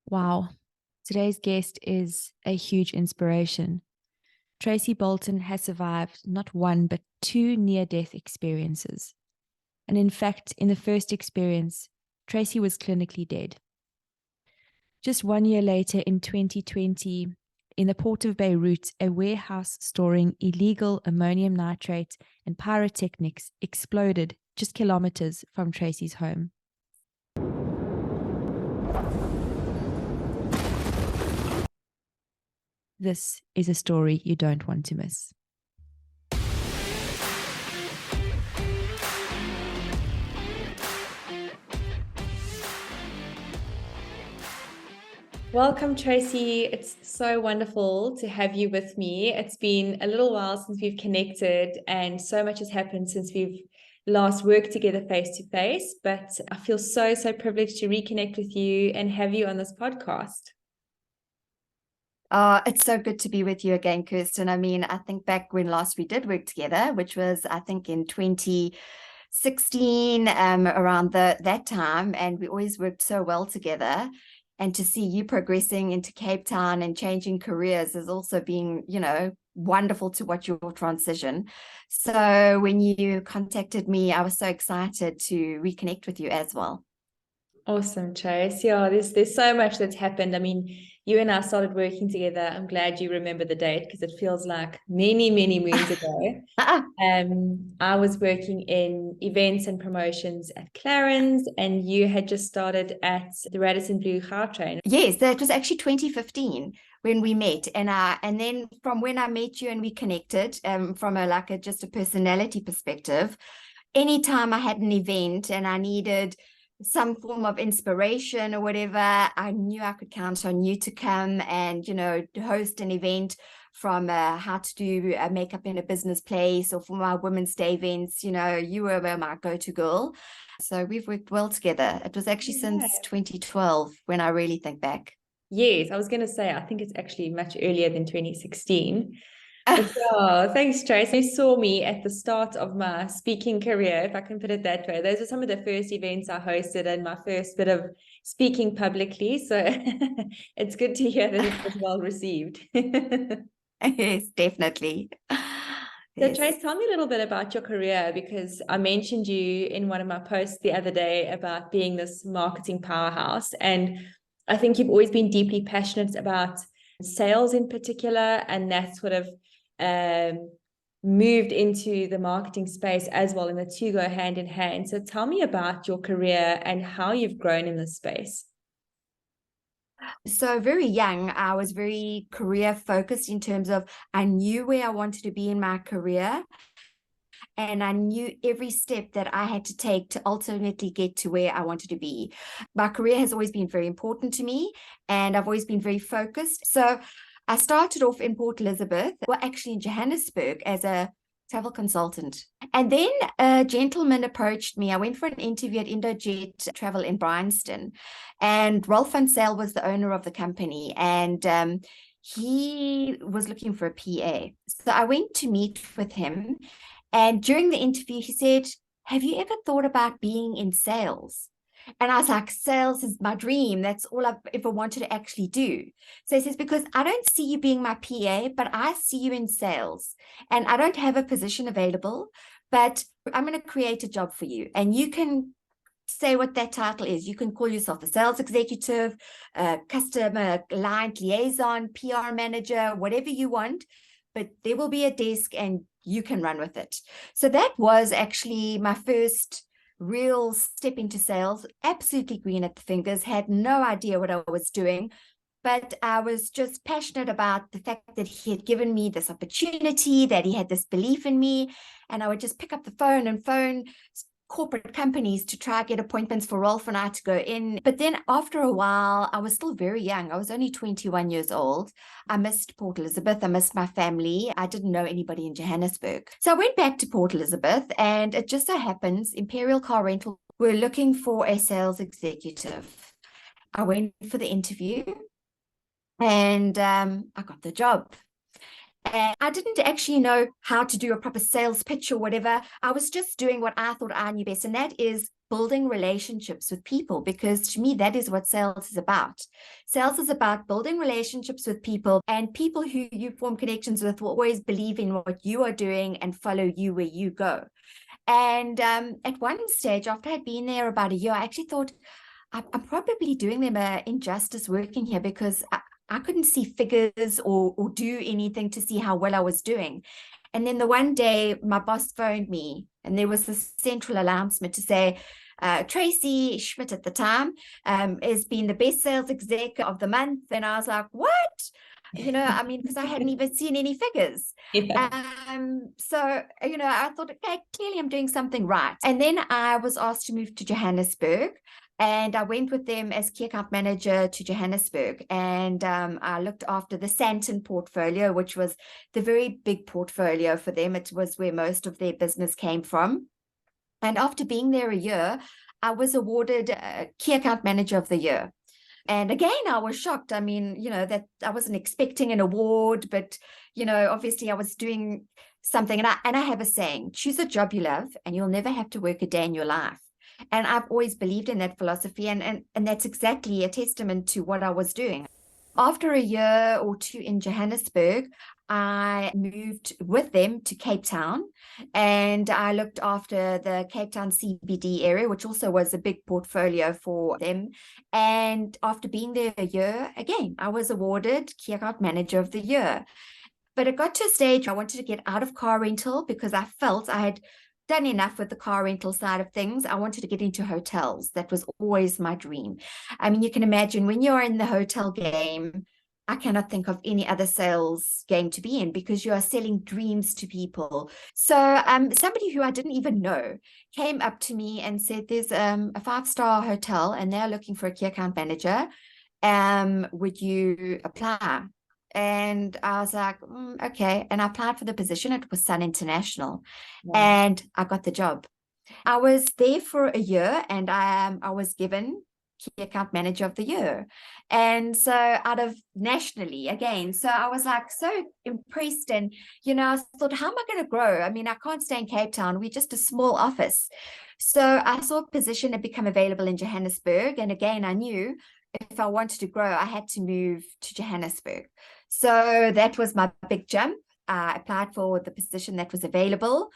Wow. Today's guest is a huge inspiration. Tracey Bolton has survived not one, but two near-death experiences. And in fact, in the first experience, Tracey was clinically dead. Just 1 year later, in 2020, in the port of Beirut, a warehouse storing illegal ammonium nitrate and pyrotechnics exploded just kilometers from Tracey's home. This is a story you don't want to miss. Welcome, Tracey. It's so wonderful to have you with me. It's been a little while since we've connected, and so much has happened since we've last worked together face to face. But I feel so privileged to reconnect with you and have you on this podcast. It's so good to be with you again, Kirsten. I mean, I think back when last we did work together, which was, I think, in 2016, around that time, and we always worked so well together. And to see you progressing into Cape Town and changing careers has also been, wonderful to watch your transition. So when you contacted me, I was so excited to reconnect with you as well. Awesome, Trace. Yeah, there's so much that's happened. I mean, you and I started working together. I'm glad you remember the date because it feels like many moons ago. I was working in events and promotions at Clarins, and you had just started at the Radisson Blue Train. Yes, that was actually 2015 when we met, and then from when I met you and we connected, from just a personality perspective, anytime I had an event and I needed some form of inspiration or whatever, I knew I could count on you to come and, host an event, from how to do makeup in a business place, or for my Women's Day events. You were my go-to girl. So we've worked well together. It was actually since 2012 when I really think back. Yes, I was going to say, I think it's actually much earlier than 2016. But yeah, thanks, Trace. You saw me at the start of my speaking career, if I can put it that way. Those are some of the first events I hosted and my first bit of speaking publicly. So it's good to hear that it was well received. Yes, definitely. So, Yes. Trace, tell me a little bit about your career, because I mentioned you in one of my posts the other day about being this marketing powerhouse. And I think you've always been deeply passionate about sales in particular, and that sort of moved into the marketing space as well, and the two go hand in hand. So tell me about your career and how you've grown in this space. So very young, I was very career focused in terms of I knew where I wanted to be in my career, and I knew every step that I had to take to ultimately get to where I wanted to be. My career has always been very important to me, and I've always been very focused. So I started off in Port Elizabeth, well, actually in Johannesburg, as a travel consultant. And then a gentleman approached me. I went for an interview at Indojet Travel in Bryanston, and Rolf van Zyl was the owner of the company, and he was looking for a PA. So I went to meet with him, and during the interview, he said, "Have you ever thought about being in sales?" And I was like, "Sales is my dream. That's all I've ever wanted to actually do." So he says, "Because I don't see you being my PA, but I see you in sales. And I don't have a position available, but I'm going to create a job for you. And you can say what that title is. You can call yourself a sales executive, a customer client liaison, PR manager, whatever you want. But there will be a desk and you can run with it." So that was actually my first real step into sales. Absolutely green at the fingers, had no idea what I was doing, but I was just passionate about the fact that he had given me this opportunity, that he had this belief in me, and I would just pick up the phone and phone corporate companies to try get appointments for Rolf and I to go in. But then after a while, I was still very young. I was only 21 years old. I missed Port Elizabeth. I missed my family. I didn't know anybody in Johannesburg. So I went back to Port Elizabeth, and it just so happens Imperial Car Rental were looking for a sales executive. I went for the interview, and I got the job. And I didn't actually know how to do a proper sales pitch or whatever. I was just doing what I thought I knew best, and that is building relationships with people, because to me, that is what sales is about. Sales is about building relationships with people, and people who you form connections with will always believe in what you are doing and follow you where you go. And at one stage, after I'd been there about a year, I actually thought, I'm probably doing them an injustice working here, because I couldn't see figures or do anything to see how well I was doing. And then the one day my boss phoned me, and there was this central announcement to say, Tracey Schmidt at the time has been the best sales exec of the month. And I was like, what? I mean, because I hadn't even seen any figures. Yeah. So, I thought, okay, clearly I'm doing something right. And then I was asked to move to Johannesburg. And I went with them as key account manager to Johannesburg. And I looked after the Sandton portfolio, which was the very big portfolio for them. It was where most of their business came from. And after being there a year, I was awarded key account manager of the year. And again, I was shocked. I mean, that I wasn't expecting an award, but, obviously I was doing something. And I have a saying, choose a job you love and you'll never have to work a day in your life. And I've always believed in that philosophy. And that's exactly a testament to what I was doing. After a year or two in Johannesburg, I moved with them to Cape Town, and I looked after the Cape Town CBD area, which also was a big portfolio for them. And after being there a year, again, I was awarded Key Account Manager of the Year. But it got to a stage I wanted to get out of car rental, because I felt I had done enough with the car rental side of things. I wanted to get into hotels. That was always my dream. I mean, you can imagine when you're in the hotel game, I cannot think of any other sales game to be in, because you are selling dreams to people. So somebody who I didn't even know came up to me and said, there's a 5-star hotel and they're looking for a key account manager. Would you apply? And I was like, okay. And I applied for the position. It was Sun International. Wow. And I got the job. I was there for a year, and I was given Key Account Manager of the Year. And so out of nationally again, so I was like so impressed. And, I thought, how am I going to grow? I mean, I can't stay in Cape Town. We're just a small office. So I saw a position had become available in Johannesburg. And again, I knew if I wanted to grow, I had to move to Johannesburg. So that was my big jump. I applied for the position that was available,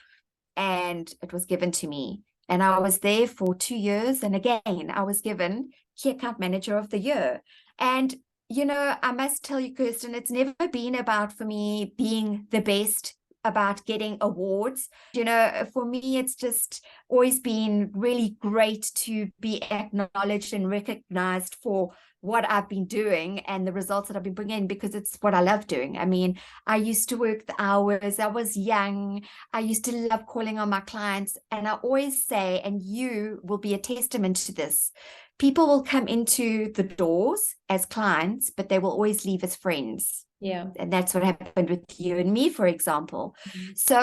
and it was given to me. And I was there for 2 years. And again, I was given Key Account Manager of the Year. And, I must tell you, Kirsten, it's never been about, for me, being the best, about getting awards. For me, it's just always been really great to be acknowledged and recognized for what I've been doing and the results that I've been bringing in, because it's what I love doing. I mean, I used to work the hours. I was young. I used to love calling on my clients. And I always say, and you will be a testament to this, people will come into the doors as clients, but they will always leave as friends. Yeah. And that's what happened with you and me, for example. Mm-hmm. So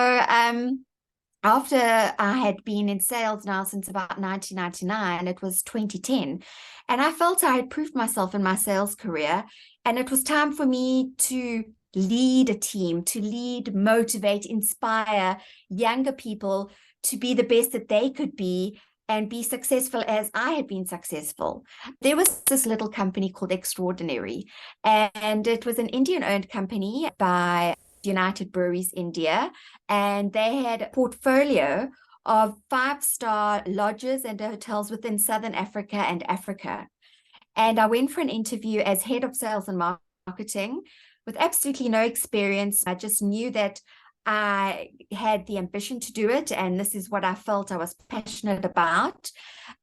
after I had been in sales now since about 1999, it was 2010. And I felt I had proved myself in my sales career. And it was time for me to lead a team, to lead, motivate, inspire younger people to be the best that they could be and be successful as I had been successful. There was this little company called Extraordinary, and it was an Indian-owned company by United Breweries India, and they had a portfolio of 5-star lodges and hotels within Southern Africa and Africa. And I went for an interview as head of sales and marketing with absolutely no experience. I just knew that I had the ambition to do it, and this is what I felt I was passionate about.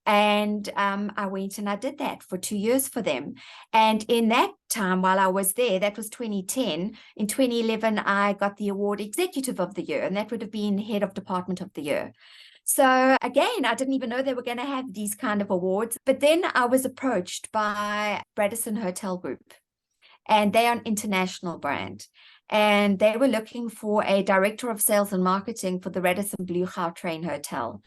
And I went and I did that for 2 years for them. And in that time, while I was there, that was 2010. In 2011, I got the award Executive of the Year, and that would have been Head of Department of the Year. So again, I didn't even know they were going to have these kind of awards. But then I was approached by Radisson Hotel Group, and they are an international brand. And they were looking for a director of sales and marketing for the Radisson Blue Gautrain Hotel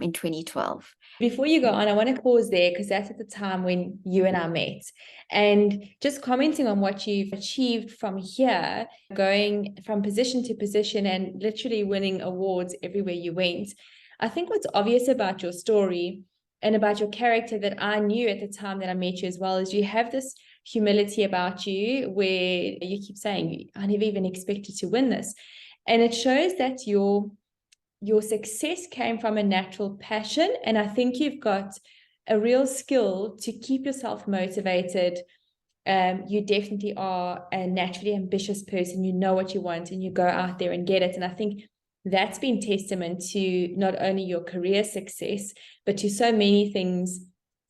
in 2012. Before you go on, I want to pause there, because that's at the time when you and I met. And just commenting on what you've achieved from here, going from position to position and literally winning awards everywhere you went. I think what's obvious about your story and about your character that I knew at the time that I met you as well, is you have this humility about you where you keep saying, I never even expected to win this. And it shows that your success came from a natural passion. And I think you've got a real skill to keep yourself motivated. You definitely are a naturally ambitious person. You know what you want and you go out there and get it. And I think that's been testament to not only your career success, but to so many things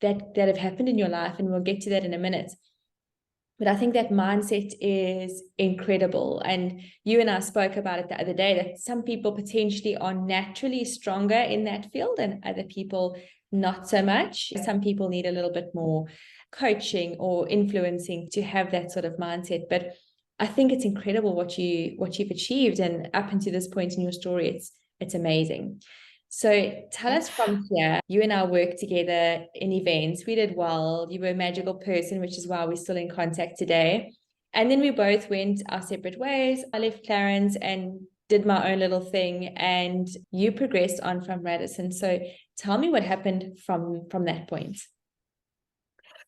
that have happened in your life. And we'll get to that in a minute. But I think that mindset is incredible. And you and I spoke about it the other day, that some people potentially are naturally stronger in that field and other people not so much. Some people need a little bit more coaching or influencing to have that sort of mindset. But I think it's incredible what you've achieved. And up until this point in your story, it's amazing. So tell us from here, you and I worked together in events. We did well. You were a magical person, which is why we're still in contact today. And then we both went our separate ways. I left Clarence and did my own little thing, and you progressed on from Radisson. So tell me what happened from that point.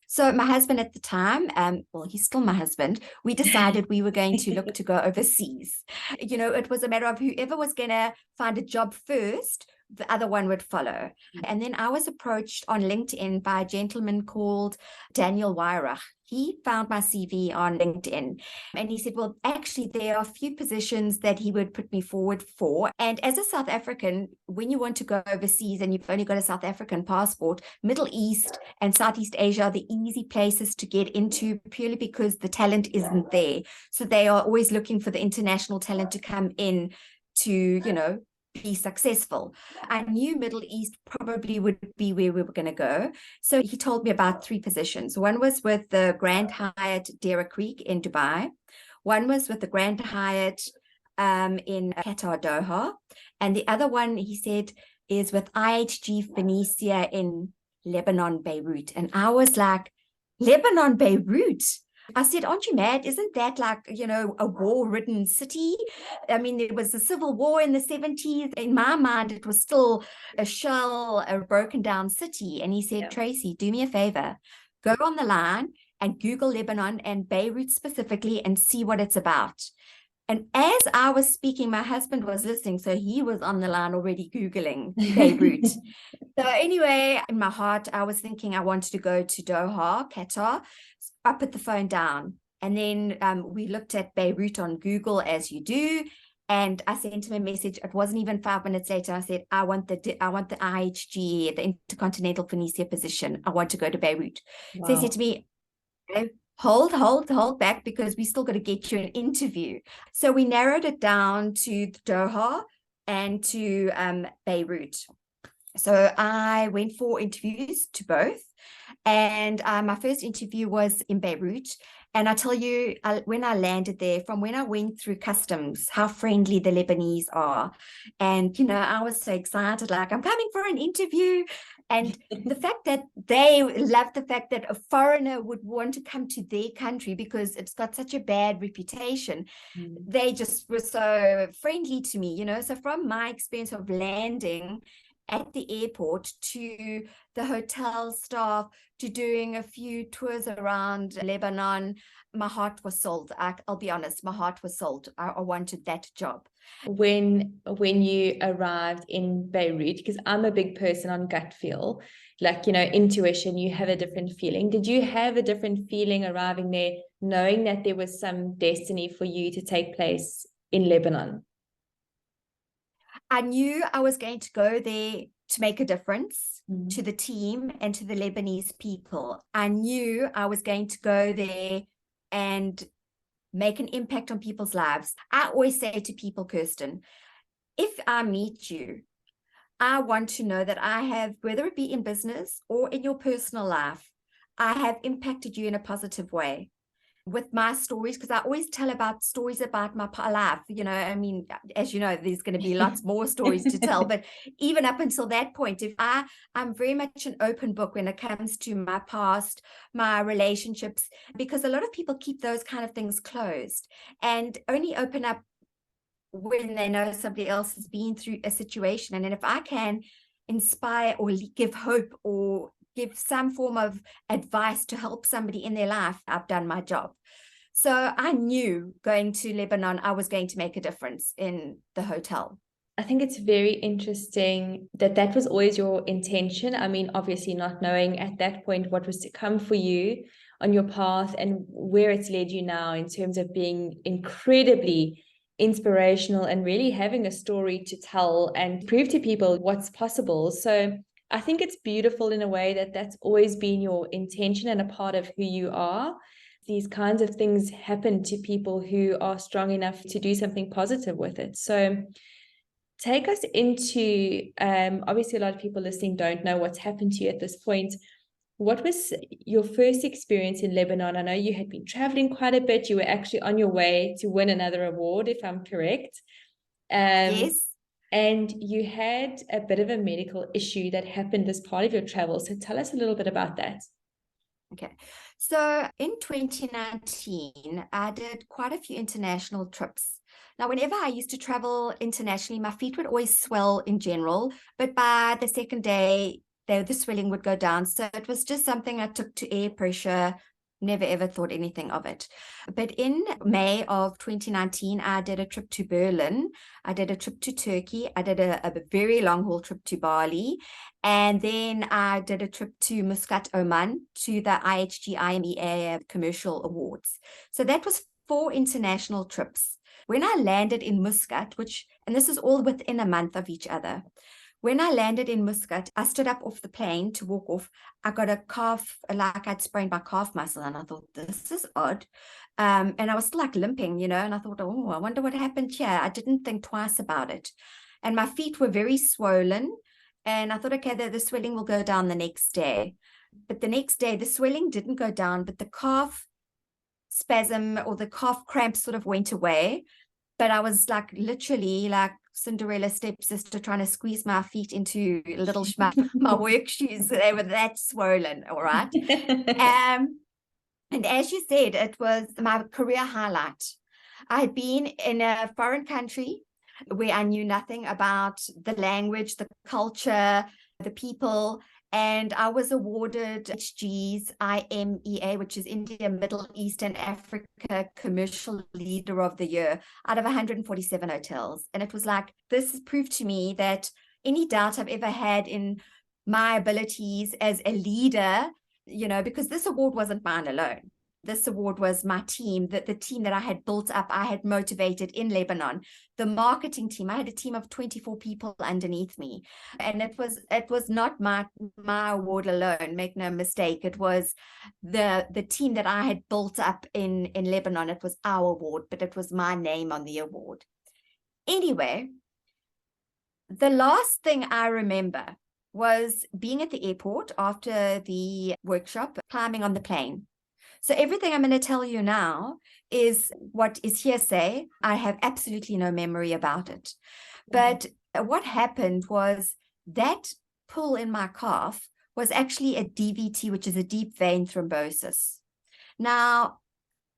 So my husband at the time, well, he's still my husband, we decided we were going to look to go overseas. You know, it was a matter of whoever was going to find a job first, the other one would follow. And then I was approached on LinkedIn by a gentleman called Daniel Weirach. He found my CV on LinkedIn and he said, well, actually, there are a few positions that he would put me forward for. And as a South African, when you want to go overseas and you've only got a South African passport, Middle East and Southeast Asia are the easy places to get into purely because the talent isn't there. So they are always looking for the international talent to come in to, you know, be successful. I knew Middle East probably would be where we were going to go. So he told me about 3 positions. One was with the Grand Hyatt Dera Creek in Dubai. One was with the Grand Hyatt in Qatar, Doha. And the other one, he said, is with IHG Phoenicia in Lebanon, Beirut. And I was like, Lebanon, Beirut? I said, aren't you mad? Isn't that like, you know, a war-ridden city? I mean, there was a civil war in the 70s. In my mind, it was still a shell, a broken down city. And he said, Tracey, do me a favor. Go on the line and Google Lebanon and Beirut specifically and see what it's about. And as I was speaking, my husband was listening. So he was on the line already Googling Beirut. So anyway, in my heart, I was thinking I wanted to go to Doha, Qatar. I put the phone down and then we looked at Beirut on Google as you do. And I sent him a message. It wasn't even 5 minutes later. I said, I want the IHG, the Intercontinental Phoenicia position. I want to go to Beirut. Wow. So he said to me, okay, hold back because we still got to get you an interview. So we narrowed it down to Doha and to Beirut. So I went for interviews to both. And my first interview was in Beirut. And I tell you, when I landed there, from when I went through customs, how friendly the Lebanese are. And, you know, I was so excited, like, I'm coming for an interview. And the fact that they love the fact that a foreigner would want to come to their country because it's got such a bad reputation. They just were so friendly to me, you know. So from my experience of landing at the airport to the hotel staff to doing a few tours around Lebanon, my heart was sold. I'll be honest, my heart was sold. I wanted that job. When you arrived in Beirut, because I'm a big person on gut feel, like, you know, intuition, you have a different feeling. Did you have a different feeling arriving there, knowing that there was some destiny for you to take place in Lebanon? I knew I was going to go there to make a difference to the team and to the Lebanese people. I knew I was going to go there and make an impact on people's lives. I always say to people, Kirsten, if I meet you, I want to know that I have, whether it be in business or in your personal life, I have impacted you in a positive way with my stories, because I always tell about stories about my life. You know, I mean, as you know, there's going to be lots more stories to tell, but even up until that point, I'm very much an open book when it comes to my past, my relationships, because a lot of people keep those kind of things closed and only open up when they know somebody else has been through a situation. And then if I can inspire or give hope or give some form of advice to help somebody in their life, I've done my job. So I knew going to Lebanon, I was going to make a difference in the hotel. I think it's very interesting that that was always your intention. I mean, obviously not knowing at that point what was to come for you on your path and where it's led you now in terms of being incredibly inspirational and really having a story to tell and prove to people what's possible. So I think it's beautiful in a way that that's always been your intention and a part of who you are. These kinds of things happen to people who are strong enough to do something positive with it. So take us into, obviously a lot of people listening don't know what's happened to you at this point. What was your first experience in Lebanon? I know you had been traveling quite a bit. You were actually on your way to win another award, if I'm correct. Yes. And you had a bit of a medical issue that happened as part of your travel. So tell us a little bit about that. Okay. So in 2019, I did quite a few international trips. Now, whenever I used to travel internationally, my feet would always swell in general, but by the second day, the swelling would go down. So it was just something I took to air pressure, never ever thought anything of it. But in May of 2019, I did a trip to Berlin. I did a trip to Turkey. I did a very long haul trip to Bali. And then I did a trip to Muscat, Oman, to the IHG IMEA Commercial Awards. So that was 4 international trips. When I landed in Muscat, and this is all within a month of each other. When I landed in Muscat, I stood up off the plane to walk off. I got a calf, like I'd sprained my calf muscle, and I thought, this is odd. And I was still like limping, and I thought, oh, I wonder what happened here. I didn't think twice about it. And my feet were very swollen. And I thought, okay, the swelling will go down the next day. But the next day, the swelling didn't go down, but the calf spasm or the calf cramp sort of went away. But I was like literally like Cinderella stepsister trying to squeeze my feet into little my work shoes. They were that swollen, all right. And as you said, it was my career highlight. I had been in a foreign country where I knew nothing about the language, the culture, the people. And I was awarded HG's IMEA, which is India, Middle East and Africa Commercial Leader of the Year out of 147 hotels. And it was like, this proved to me that any doubt I've ever had in my abilities as a leader, because this award wasn't mine alone. This award was my team, the team that I had built up, I had motivated in Lebanon. The marketing team, I had a team of 24 people underneath me. And it was not my award alone, make no mistake. It was the team that I had built up in Lebanon. It was our award, but it was my name on the award. Anyway, the last thing I remember was being at the airport after the workshop, climbing on the plane. So everything I'm going to tell you now is what is hearsay. I have absolutely no memory about it. But what happened was that pull in my calf was actually a DVT, which is a deep vein thrombosis. Now,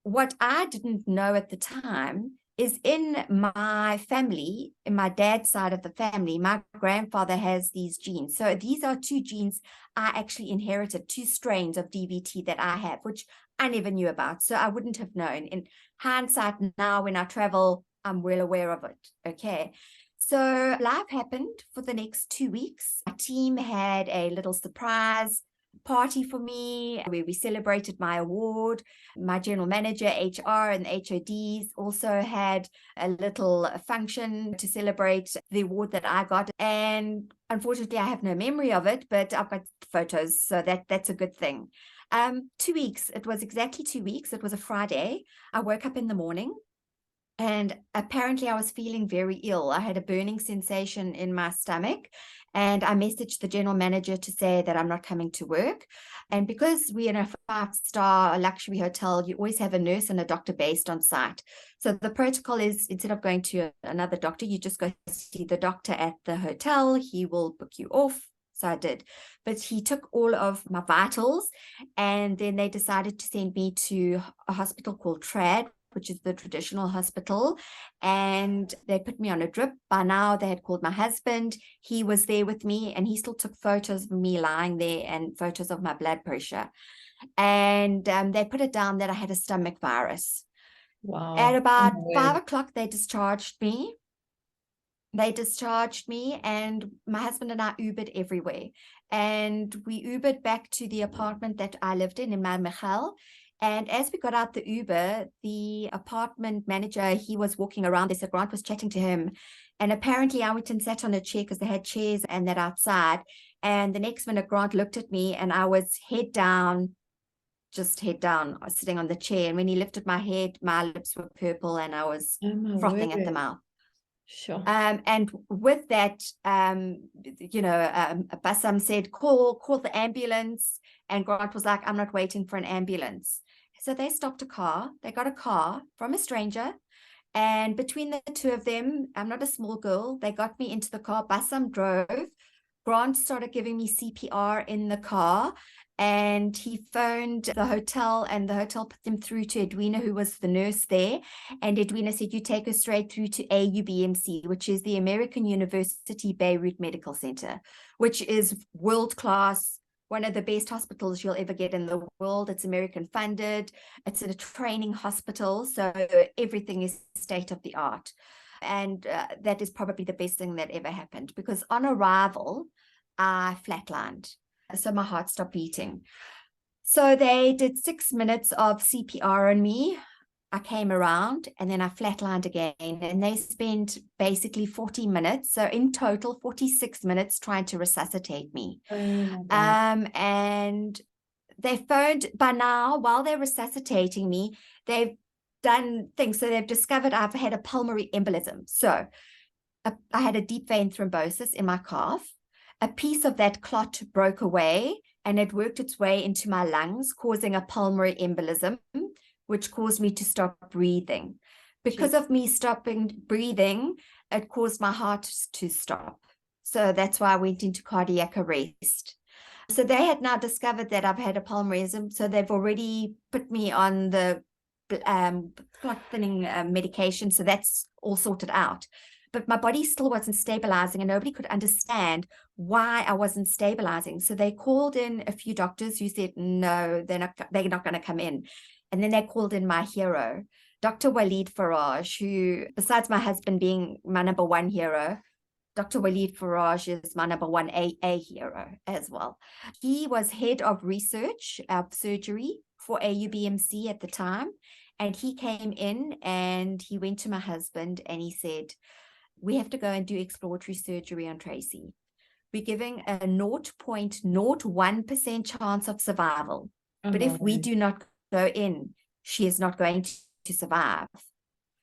what I didn't know at the time is in my family, in my dad's side of the family, my grandfather has these genes. So these are 2 genes I actually inherited, 2 strains of DVT that I have, which I never knew about. So I wouldn't have known. In hindsight now, when I travel, I'm well aware of it. Okay. So life happened for the next 2 weeks. My team had a little surprise party for me where we celebrated my award. My general manager, HR, and the HODs also had a little function to celebrate the award that I got. And unfortunately, I have no memory of it, but I've got photos, so that's a good thing. 2 weeks. It was exactly 2 weeks. It was a Friday. I woke up in the morning. And apparently I was feeling very ill. I had a burning sensation in my stomach. And I messaged the general manager to say that I'm not coming to work. And because we're in a 5-star luxury hotel, you always have a nurse and a doctor based on site. So the protocol is, instead of going to another doctor, you just go see the doctor at the hotel. He will book you off. So I did. But he took all of my vitals. And then they decided to send me to a hospital called Trad, which is the traditional hospital, and they put me on a drip. By now, they had called my husband. He was there with me, and he still took photos of me lying there and photos of my blood pressure. And they put it down that I had a stomach virus. Wow. At about Oh, 5 o'clock, they discharged me. And my husband and I Ubered everywhere. And we Ubered back to the apartment that I lived in Mar Michel. And as we got out the Uber, the apartment manager, he was walking around. They said Grant was chatting to him. And apparently I went and sat on a chair because they had chairs and that outside. And the next minute, Grant looked at me and I was head down, sitting on the chair. And when he lifted my head, my lips were purple and I was Oh, my frothing at the word. mouth. Sure. And with that, Bassam said, call the ambulance. And Grant was like, I'm not waiting for an ambulance. So they stopped a car. They got a car from a stranger. And between the two of them, I'm not a small girl, they got me into the car. Bassam drove. Grant started giving me CPR in the car. And he phoned the hotel, and the hotel put them through to Edwina, who was the nurse there. And Edwina said, you take her straight through to AUBMC, which is the American University Beirut Medical Center, which is world-class, one of the best hospitals you'll ever get in the world. It's American funded. It's a training hospital. So everything is state of the art. And that is probably the best thing that ever happened, because on arrival, I flatlined. So my heart stopped beating. So they did 6 minutes of CPR on me. I came around and then I flatlined again. And they spent basically 40 minutes. So in total, 46 minutes trying to resuscitate me. Oh, my God. And they phoned by now, while they're resuscitating me, they've done things. So they've discovered I've had a pulmonary embolism. So I had a deep vein thrombosis in my calf. A piece of that clot broke away and it worked its way into my lungs, causing a pulmonary embolism, which caused me to stop breathing. Because of me stopping breathing, it caused my heart to stop. So that's why I went into cardiac arrest. So they had now discovered that I've had a pulmonary embolism. So they've already put me on the clot thinning medication. So that's all sorted out. But my body still wasn't stabilizing and nobody could understand why I wasn't stabilizing. So they called in a few doctors who said, no, they're not going to come in. And then they called in my hero, Dr. Walid Faraj, who, besides my husband being my number one hero, Dr. Walid Faraj is my number one A hero as well. He was head of research of surgery for AUBMC at the time. And he came in and he went to my husband and he said, we have to go and do exploratory surgery on Tracey. We're giving a 0.01% chance of survival. But if we do not go in, she is not going to survive.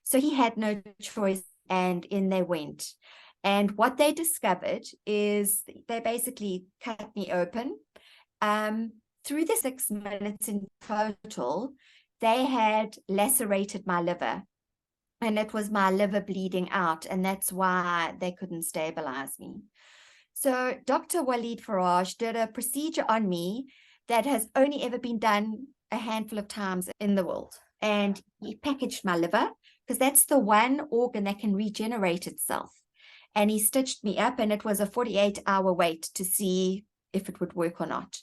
So he had no choice, and in they went. And what they discovered is they basically cut me open. Through the 6 minutes in total, they had lacerated my liver. And it was my liver bleeding out. And that's why they couldn't stabilize me. So Dr. Walid Faraj did a procedure on me that has only ever been done a handful of times in the world. And he packaged my liver because that's the one organ that can regenerate itself. And he stitched me up, and it was a 48-hour wait to see if it would work or not.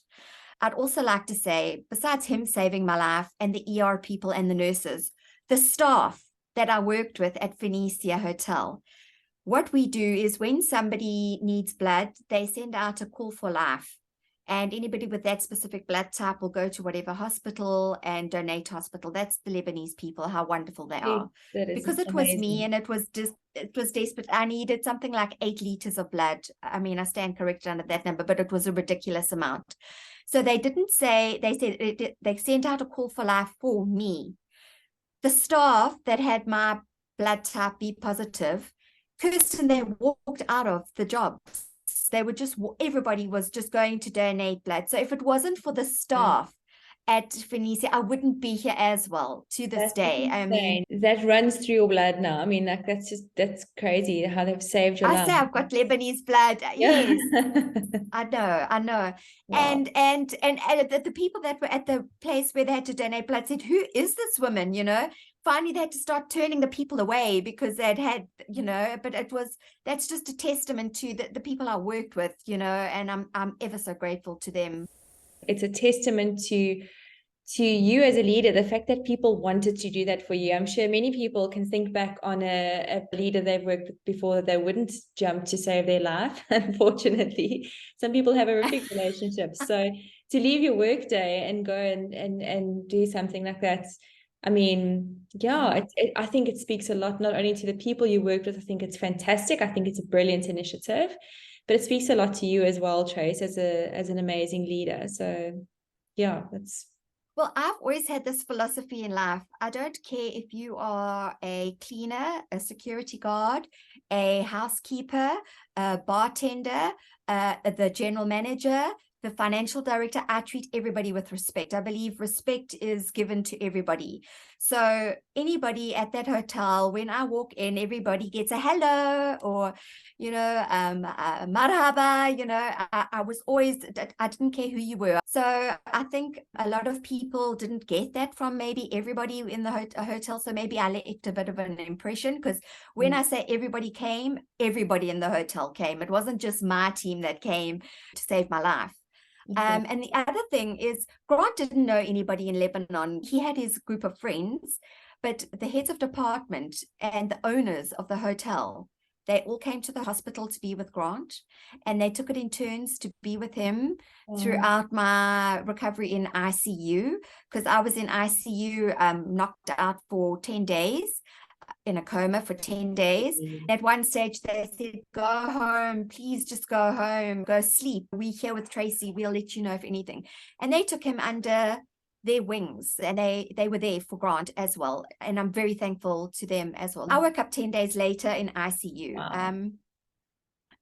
I'd also like to say, besides him saving my life and the ER people and the nurses, the staff that I worked with at Phoenicia Hotel, what we do is when somebody needs blood, they send out a call for life. And anybody with that specific blood type will go to whatever hospital and donate hospital. That's the Lebanese people, how wonderful they are. Because it was me, and it was desperate. I needed something like 8 liters of blood. I mean, I stand corrected under that number, but it was a ridiculous amount. So they didn't say, they said they sent out a call for life for me. The staff that had my blood type B positive, Kirsten, they walked out of the job. They were just, everybody was just going to donate blood. So if it wasn't for the staff at Phoenicia, I wouldn't be here as well to this That's day. I mean, insane. That runs through your blood now. I mean, like that's crazy how they've saved your I life. say I've got Lebanese blood. Yeah. Yes, I know. Wow. And the people that were at the place where they had to donate blood said, "Who is this woman?" You know, finally they had to start turning the people away because had, you know, but that's just a testament to the people I worked with, you know, and I'm ever so grateful to them. It's a testament to you as a leader, the fact that people wanted to do that for you. I'm sure many people can think back on a leader they've worked with before that they wouldn't jump to save their life. Unfortunately, some people have horrific relationships. So to leave your work day and go and do something like that, I mean, yeah, I think it speaks a lot, not only to the people you worked with. I think it's fantastic. I think it's a brilliant initiative, but it speaks a lot to you as well, Trace, as an amazing leader. So yeah, that's. Well, I've always had this philosophy in life. I don't care if you are a cleaner, a security guard, a housekeeper, a bartender, the general manager, the financial director. I treat everybody with respect. I believe respect is given to everybody. So anybody at that hotel, when I walk in, everybody gets a hello or, you know, marhaba, you know, I was always, I didn't care who you were. So I think a lot of people didn't get that from maybe everybody in the hotel. So maybe I left a bit of an impression, because when I say everybody came, everybody in the hotel came. It wasn't just my team that came to save my life. And the other thing is, Grant didn't know anybody in Lebanon. He had his group of friends, but the heads of department and the owners of the hotel, they all came to the hospital to be with Grant, and they took it in turns to be with him throughout my recovery in ICU, because I was in ICU, knocked out for 10 days. In a coma for 10 days. At one stage, they said, "Go home, please just go home, go sleep. We're here with Tracey. We'll let you know if anything." And they took him under their wings, and they were there for Grant as well. And I'm very thankful to them as well. I woke up 10 days later in ICU. Wow.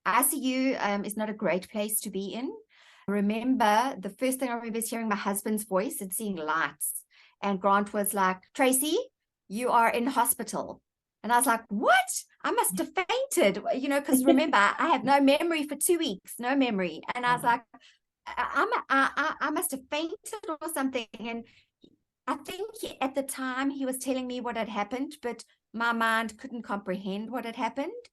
ICU is not a great place to be in. I remember the first thing I remember is hearing my husband's voice and seeing lights. And Grant was like, "Tracey, you are in hospital." And I was like, "What? I must have fainted," you know, because remember, I have no memory for 2 weeks, no memory. And I was like, I must have fainted or something. And I think at the time he was telling me what had happened, but my mind couldn't comprehend what had happened.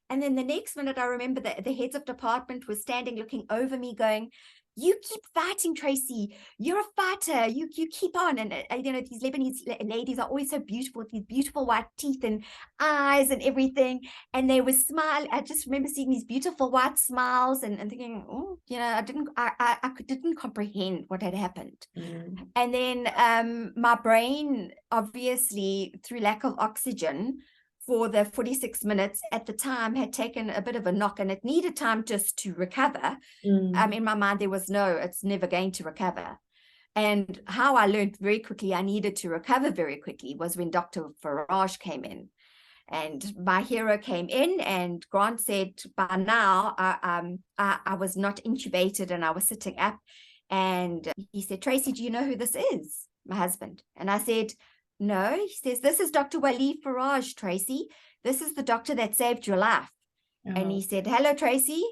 And then the next minute, I remember that the heads of department were standing looking over me going, "You keep fighting, Tracey. You're a fighter. You keep on." And you know, these Lebanese ladies are always so beautiful, with these beautiful white teeth and eyes and everything. And they were smiling. I just remember seeing these beautiful white smiles and thinking, "Oh, you know, I didn't comprehend what had happened." And then my brain, obviously through lack of oxygen for the 46 minutes at the time, had taken a bit of a knock, and it needed time just to recover. In my mind, there was it's never going to recover. And how I learned very quickly I needed to recover very quickly was when Dr. Farage came in. And my hero came in, and Grant said, by now, I was not intubated and I was sitting up. And he said, "Tracey, do you know who this is?" My husband. And I said, "No." He says, "This is Dr. Waleed Farage, Tracey. This is the doctor that saved your life." And he said, "Hello, Tracey.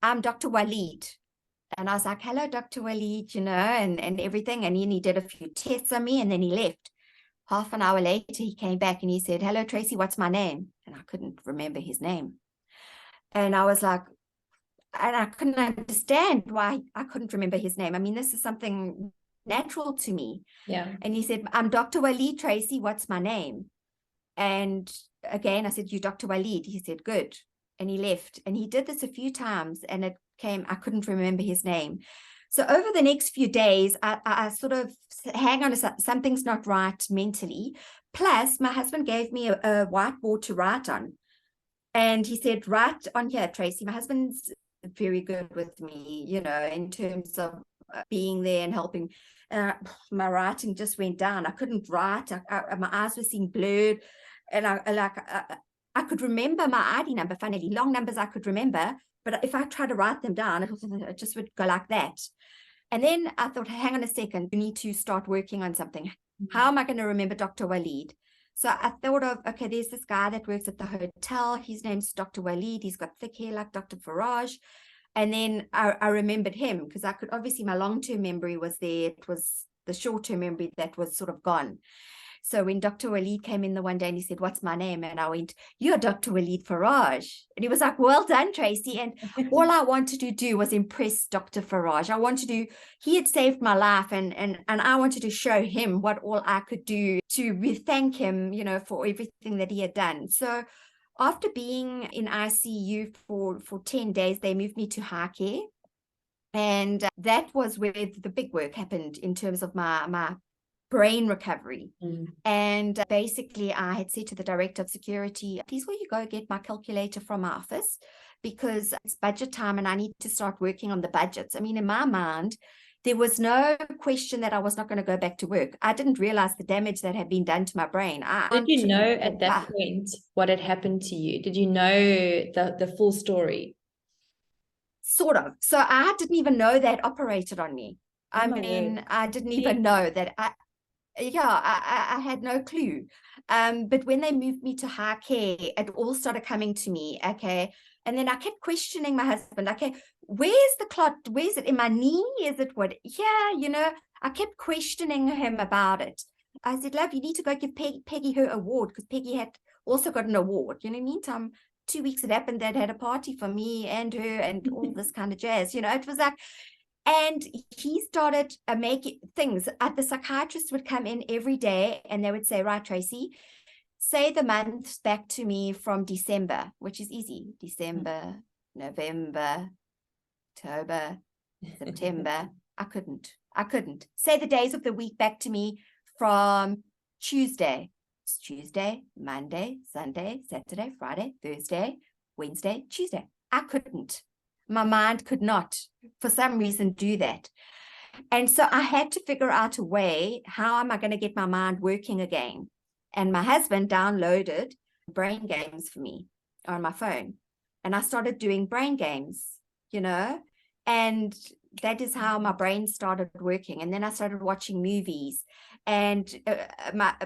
I'm Dr. Waleed." And I was like, "Hello, Dr. Waleed," you know, and everything. And then he did a few tests on me, and then he left. Half an hour later, he came back and he said, "Hello, Tracey, what's my name?" And I couldn't remember his name. And I was like, and I couldn't understand why I couldn't remember his name. I mean, this is something natural to me. Yeah. And he said, "I'm Dr. Waleed, Tracey, what's my name?" And again, I said, "You Dr. Waleed." He said, "Good." And he left. And he did this a few times, and I couldn't remember his name. So over the next few days, I sort of hang on to something's not right mentally. Plus, my husband gave me a whiteboard to write on. And he said, "Write on here, Tracey." My husband's very good with me, you know, in terms of being there and helping. My writing just went down. I couldn't write. My eyes were seeing blurred. And I could remember my ID number, funnily. Long numbers I could remember. But if I tried to write them down, it just would go like that. And then I thought, hang on a second, you need to start working on something. How am I going to remember Dr. Waleed? So I thought of, okay, there's this guy that works at the hotel. His name's Dr. Waleed. He's got thick hair like Dr. Faraj. And then I remembered him because I could, obviously my long-term memory was there. It was the short-term memory that was sort of gone. So when Dr. Waleed came in the one day and he said, what's my name? And I went, you're Dr. Waleed Faraj. And he was like, well done, Tracey. And all I wanted to do was impress Dr. Faraj. I wanted to, he had saved my life and I wanted to show him what all I could do to thank him, you know, for everything that he had done. So after being in ICU for 10 days, they moved me to high care. And that was where the big work happened in terms of my brain recovery. And basically I had said to the director of security, please will you go get my calculator from my office because it's budget time and I need to start working on the budgets. I mean, in my mind, there was no question that I was not going to go back to work. I didn't realize the damage that had been done to my brain. Did you know at that point what had happened to you? Did you know the full story? Sort of. So I didn't even know that operated on me. I mean, I didn't even know that I had no clue. But when they moved me to high care, it all started coming to me. Okay. And then I kept questioning my husband. Okay, where's the clot? Where's it in my knee? Is it what? Yeah, you know, I kept questioning him about it. I said, love, you need to go give Peggy her award because Peggy had also got an award. You know, in the meantime, 2 weeks it happened, they'd had a party for me and her and all this kind of jazz. You know, it was like, and he started making things. The psychiatrist would come in every day and they would say, right, Tracey, say the months back to me from December, which is easy. December, November, October, September. I couldn't. Say the days of the week back to me from Tuesday. It's Tuesday, Monday, Sunday, Saturday, Friday, Thursday, Wednesday, Tuesday. I couldn't. My mind could not, for some reason, do that. And so I had to figure out a way, how am I going to get my mind working again? And my husband downloaded brain games for me on my phone. And I started doing brain games, you know, and that is how my brain started working. And then I started watching movies. And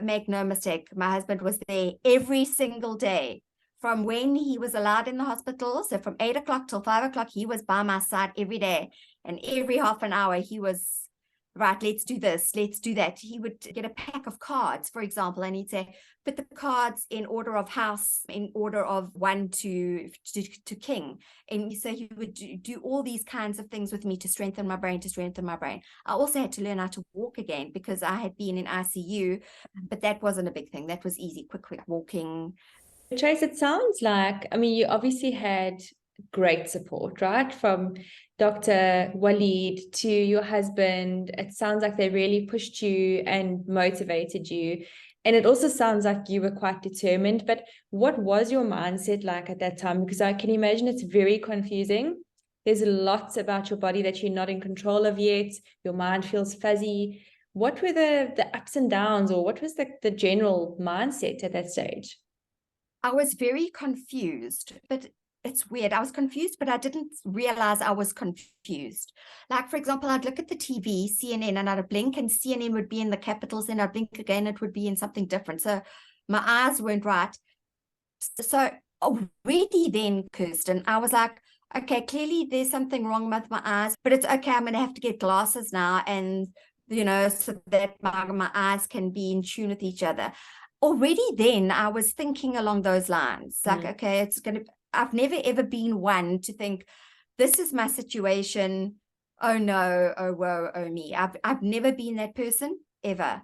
make no mistake, my husband was there every single day. From when he was allowed in the hospital, so from 8 o'clock till 5 o'clock, he was by my side every day. And every half an hour, he was, right, let's do this, let's do that. He would get a pack of cards, for example, and he'd say, put the cards in order of house, in order of 1 to king. And so he would do all these kinds of things with me to strengthen my brain, I also had to learn how to walk again because I had been in ICU, but that wasn't a big thing. That was easy, quick walking. Trace, it sounds like, I mean, you obviously had great support, right? From Dr. Waleed to your husband. It sounds like they really pushed you and motivated you. And it also sounds like you were quite determined. But what was your mindset like at that time? Because I can imagine it's very confusing. There's lots about your body that you're not in control of yet. Your mind feels fuzzy. What were the ups and downs, or what was the general mindset at that stage? I was very confused, but it's weird. I was confused, but I didn't realize I was confused. Like, for example, I'd look at the TV, CNN, and I'd blink and CNN would be in the capitals, and I'd blink again, it would be in something different. So my eyes weren't right. So already then, Kirsten, I was like, okay, clearly there's something wrong with my eyes, but it's okay. I'm going to have to get glasses now. And, you know, so that my eyes can be in tune with each other. Already then I was thinking along those lines, like, okay, I've never ever been one to think this is my situation. Oh no, oh woe, oh me. I've never been that person ever.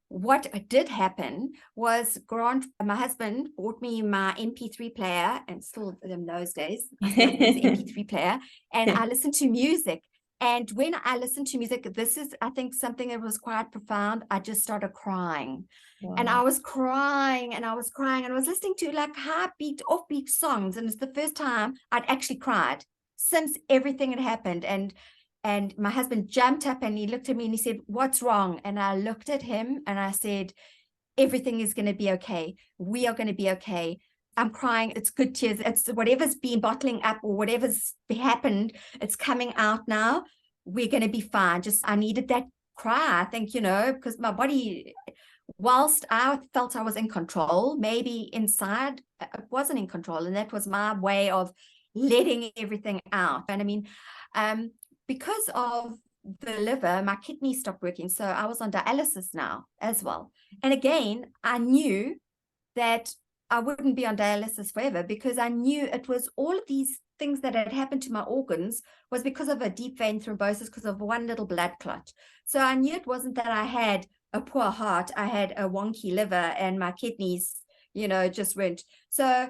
What did happen was Grant, my husband, bought me my MP3 player, and still in those days, I still have this MP3 player, and I listened to music. And when I listened to music, this is, I think, something that was quite profound. I just started crying. Wow. And I was crying and I was crying and I was listening to like heartbeat, offbeat songs. And it's the first time I'd actually cried since everything had happened. And my husband jumped up and he looked at me and he said, what's wrong? And I looked at him and I said, everything is going to be okay. We are going to be okay. I'm crying. It's good tears. It's whatever's been bottling up or whatever's happened. It's coming out now. we're going to be fine. Just, I needed that cry, I think, because my body, whilst I felt I was in control, maybe inside it wasn't in control. And that was my way of letting everything out. And I mean, because of the liver, my kidneys stopped working. So I was on dialysis now as well. And again, I knew that I wouldn't be on dialysis forever, because I knew it was all of these things that had happened to my organs was because of a deep vein thrombosis, because of one little blood clot. So I knew it wasn't that I had a poor heart, I had a wonky liver and my kidneys, just weren't. So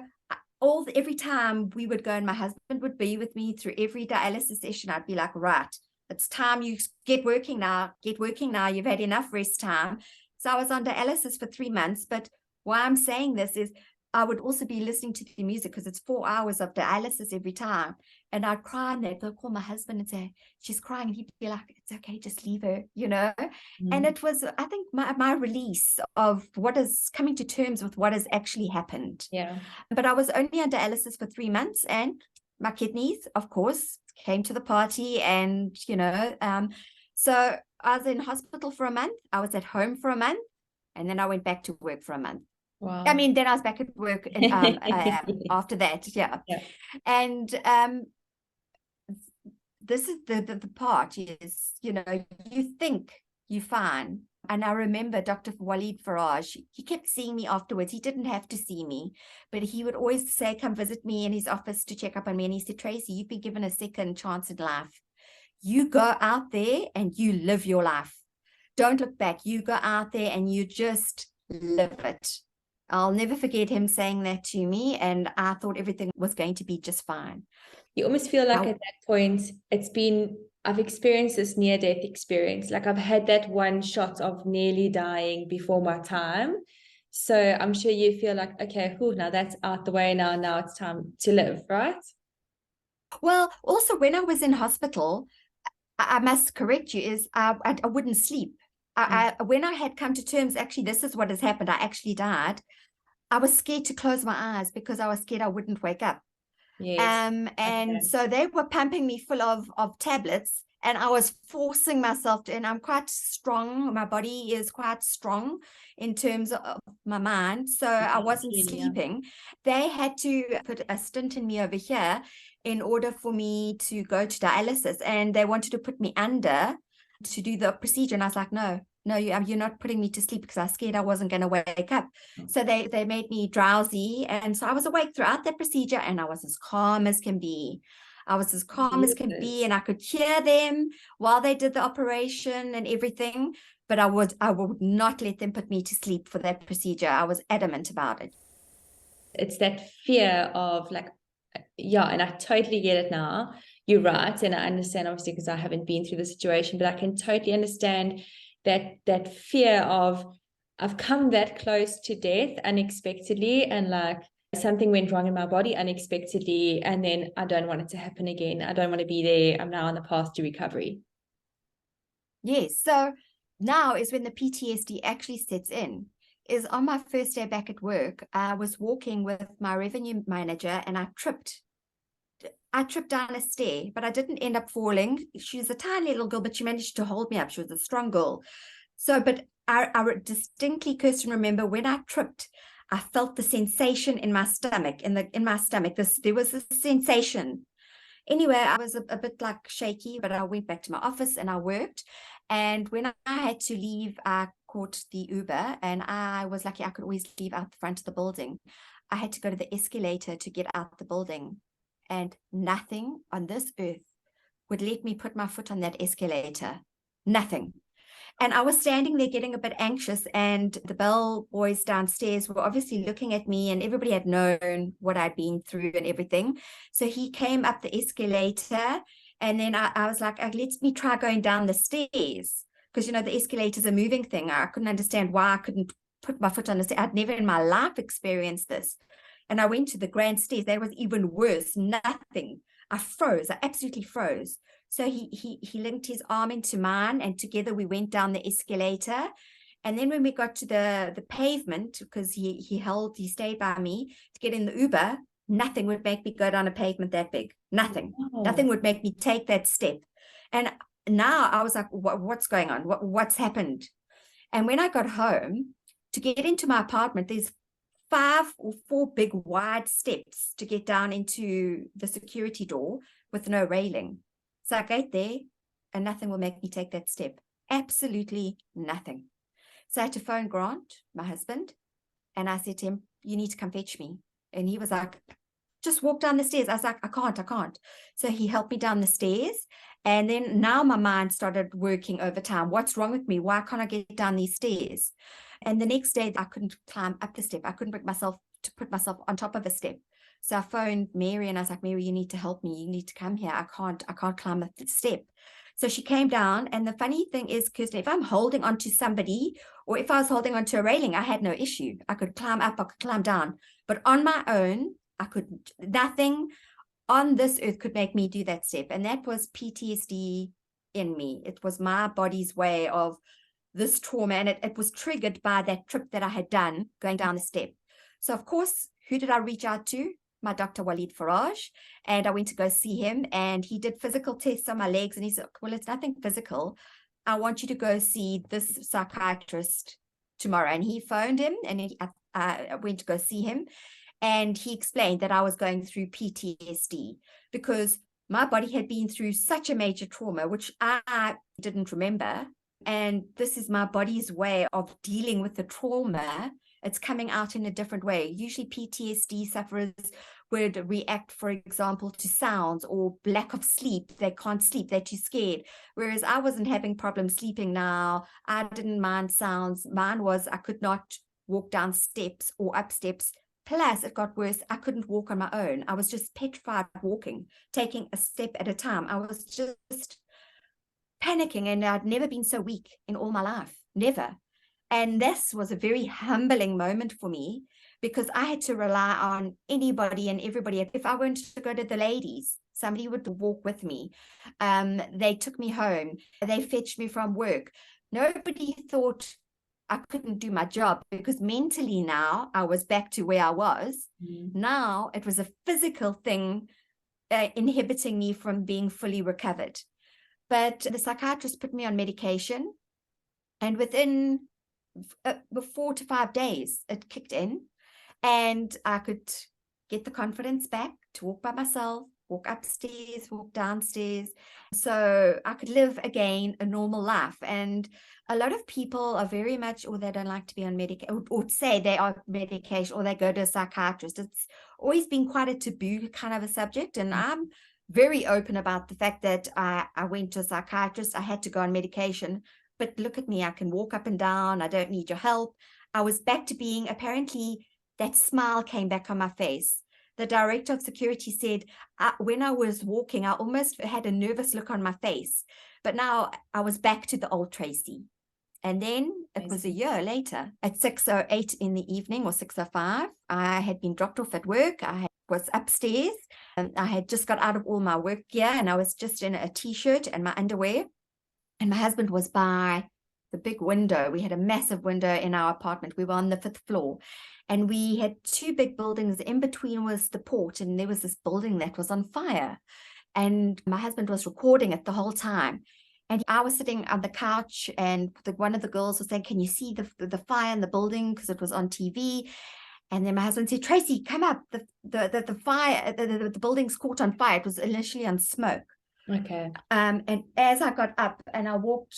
every time we would go and my husband would be with me through every dialysis session, I'd be like, right, it's time you get working now, you've had enough rest time. So I was on dialysis for 3 months. But why I'm saying this is I would also be listening to the music, because it's 4 hours of dialysis every time. And I'd cry, and they'd go call my husband and say, she's crying. And he'd be like, it's okay, just leave her, And it was, I think, my release of what is coming to terms with what has actually happened. Yeah. But I was only on dialysis for 3 months, and my kidneys, of course, came to the party. And, so I was in hospital for a month. I was at home for a month. And then I went back to work for a month. Wow. I mean, then I was back at work after that. Yeah. And this is the part is, you think you're fine. And I remember Dr. Walid Faraj, he kept seeing me afterwards. He didn't have to see me, but he would always say, come visit me in his office to check up on me. And he said, Tracey, you've been given a second chance in life. You go out there and you live your life. Don't look back. You go out there and you just live it. I'll never forget him saying that to me, and I thought everything was going to be just fine. You almost feel like at that point, I've experienced this near-death experience. Like I've had that one shot of nearly dying before my time. So I'm sure you feel like, okay, now that's out the way now. Now it's time to live, right? Well, also when I was in hospital, I must correct you, is I wouldn't sleep. When I had come to terms, actually, this is what has happened. I actually died. I was scared to close my eyes because I was scared I wouldn't wake up. Yes. And so they were pumping me full of tablets, and I was forcing myself to, and I'm quite strong. My body is quite strong in terms of my mind. So I wasn't sleeping. They had to put a stint in me over here in order for me to go to dialysis, and they wanted to put me under to do the procedure. And I was like, no, you're not putting me to sleep, because I was scared I wasn't going to wake up. So they made me drowsy. And so I was awake throughout that procedure, and I was as calm as can be. And I could hear them while they did the operation and everything. But I would not let them put me to sleep for that procedure. I was adamant about it. It's that fear of like, yeah, and I totally get it now. You're right. And I understand, obviously, because I haven't been through the situation, but I can totally understand that fear of, I've come that close to death unexpectedly, and like something went wrong in my body unexpectedly, and then I don't want it to happen again. I don't want to be there. I'm now on the path to recovery. Yes. So now is when the PTSD actually sets in. Is on my first day back at work, I was walking with my revenue manager, and I tripped down a stair, but I didn't end up falling. She was a tiny little girl, but she managed to hold me up. She was a strong girl. So, but I distinctly, Kirsten, remember when I tripped, I felt the sensation in my stomach, there was a sensation. Anyway, I was a bit like shaky, but I went back to my office and I worked. And when I had to leave, I caught the Uber, and I was lucky I could always leave out the front of the building. I had to go to the escalator to get out the building, and nothing on this earth would let me put my foot on that escalator. Nothing. And I was standing there getting a bit anxious, and the bell boys downstairs were obviously looking at me, and everybody had known what I'd been through and everything. So he came up the escalator, and then I was like, let me try going down the stairs, because, the escalator's a moving thing. I couldn't understand why I couldn't put my foot on the stairs. I'd never in my life experienced this. And I went to the grand stairs. That was even worse. Nothing. I froze. I absolutely froze. So he linked his arm into mine, and together we went down the escalator. And then when we got to the pavement, because he stayed by me to get in the Uber, nothing would make me go down a pavement that big. Nothing. Oh. Nothing would make me take that step. And now I was like, what's going on? What's happened? And when I got home, to get into my apartment, there's 5 or 4 big wide steps to get down into the security door with no railing. So I get there and nothing will make me take that step. Absolutely nothing. So I had to phone Grant, my husband, and I said to him, you need to come fetch me. And he was like, just walk down the stairs. I was like, I can't. So he helped me down the stairs. And then now my mind started working overtime. What's wrong with me? Why can't I get down these stairs? And the next day I couldn't climb up the step. I couldn't bring myself to put myself on top of a step. So I phoned Mary and I was like, Mary, you need to help me. You need to come here. I can't climb up the step. So she came down. And the funny thing is, Kirsten, if I'm holding onto somebody or if I was holding onto a railing, I had no issue. I could climb up, I could climb down. But on my own, I couldn't. Nothing on this earth could make me do that step. And that was PTSD in me. It was my body's way of this trauma. And it was triggered by that trip that I had done going down the step. So, of course, who did I reach out to? My Dr. Walid Faraj. And I went to go see him. And he did physical tests on my legs. And he said, well, it's nothing physical. I want you to go see this psychiatrist tomorrow. And he phoned him and I went to go see him. And he explained that I was going through PTSD because my body had been through such a major trauma, which I didn't remember. And this is my body's way of dealing with the trauma. It's coming out in a different way. Usually PTSD sufferers would react, for example, to sounds or lack of sleep. They can't sleep. They're too scared. Whereas I wasn't having problems sleeping now. I didn't mind sounds. Mine was I could not walk down steps or up steps. Plus, it got worse. I couldn't walk on my own. I was just petrified walking, taking a step at a time. I was just panicking, and I'd never been so weak in all my life. Never. And this was a very humbling moment for me because I had to rely on anybody and everybody. If I wanted to go to the ladies, somebody would walk with me. They took me home. They fetched me from work. Nobody thought I couldn't do my job because mentally now I was back to where I was. Now it was a physical thing inhibiting me from being fully recovered. But the psychiatrist put me on medication, and within 4 to 5 days, it kicked in, and I could get the confidence back to walk by myself, walk upstairs, walk downstairs. So I could live again a normal life. And a lot of people are very much, or they don't like to be on medication, or say they are medication, or they go to a psychiatrist. It's always been quite a taboo kind of a subject. And I'm very open about the fact that I went to a psychiatrist. I had to go on medication. But look at me, I can walk up and down. I don't need your help. I was back to being, apparently, that smile came back on my face. The director of security said, when I was walking, I almost had a nervous look on my face. But now I was back to the old Tracey. And then it was a year later, at 6:08 in the evening or 6:05, I had been dropped off at work. I was upstairs. And I had just got out of all my work gear, and I was just in a t-shirt and my underwear. And my husband was by the big window. We had a massive window in our apartment. We were on the 5th floor. And we had 2 big buildings. In between was the port, and there was this building that was on fire. And my husband was recording it the whole time. And I was sitting on the couch, and one of the girls was saying, can you see the fire in the building? Because it was on TV. And then my husband said, Tracey, come up. The fire, the building's caught on fire. It was initially on smoke. Okay. And as I got up and I walked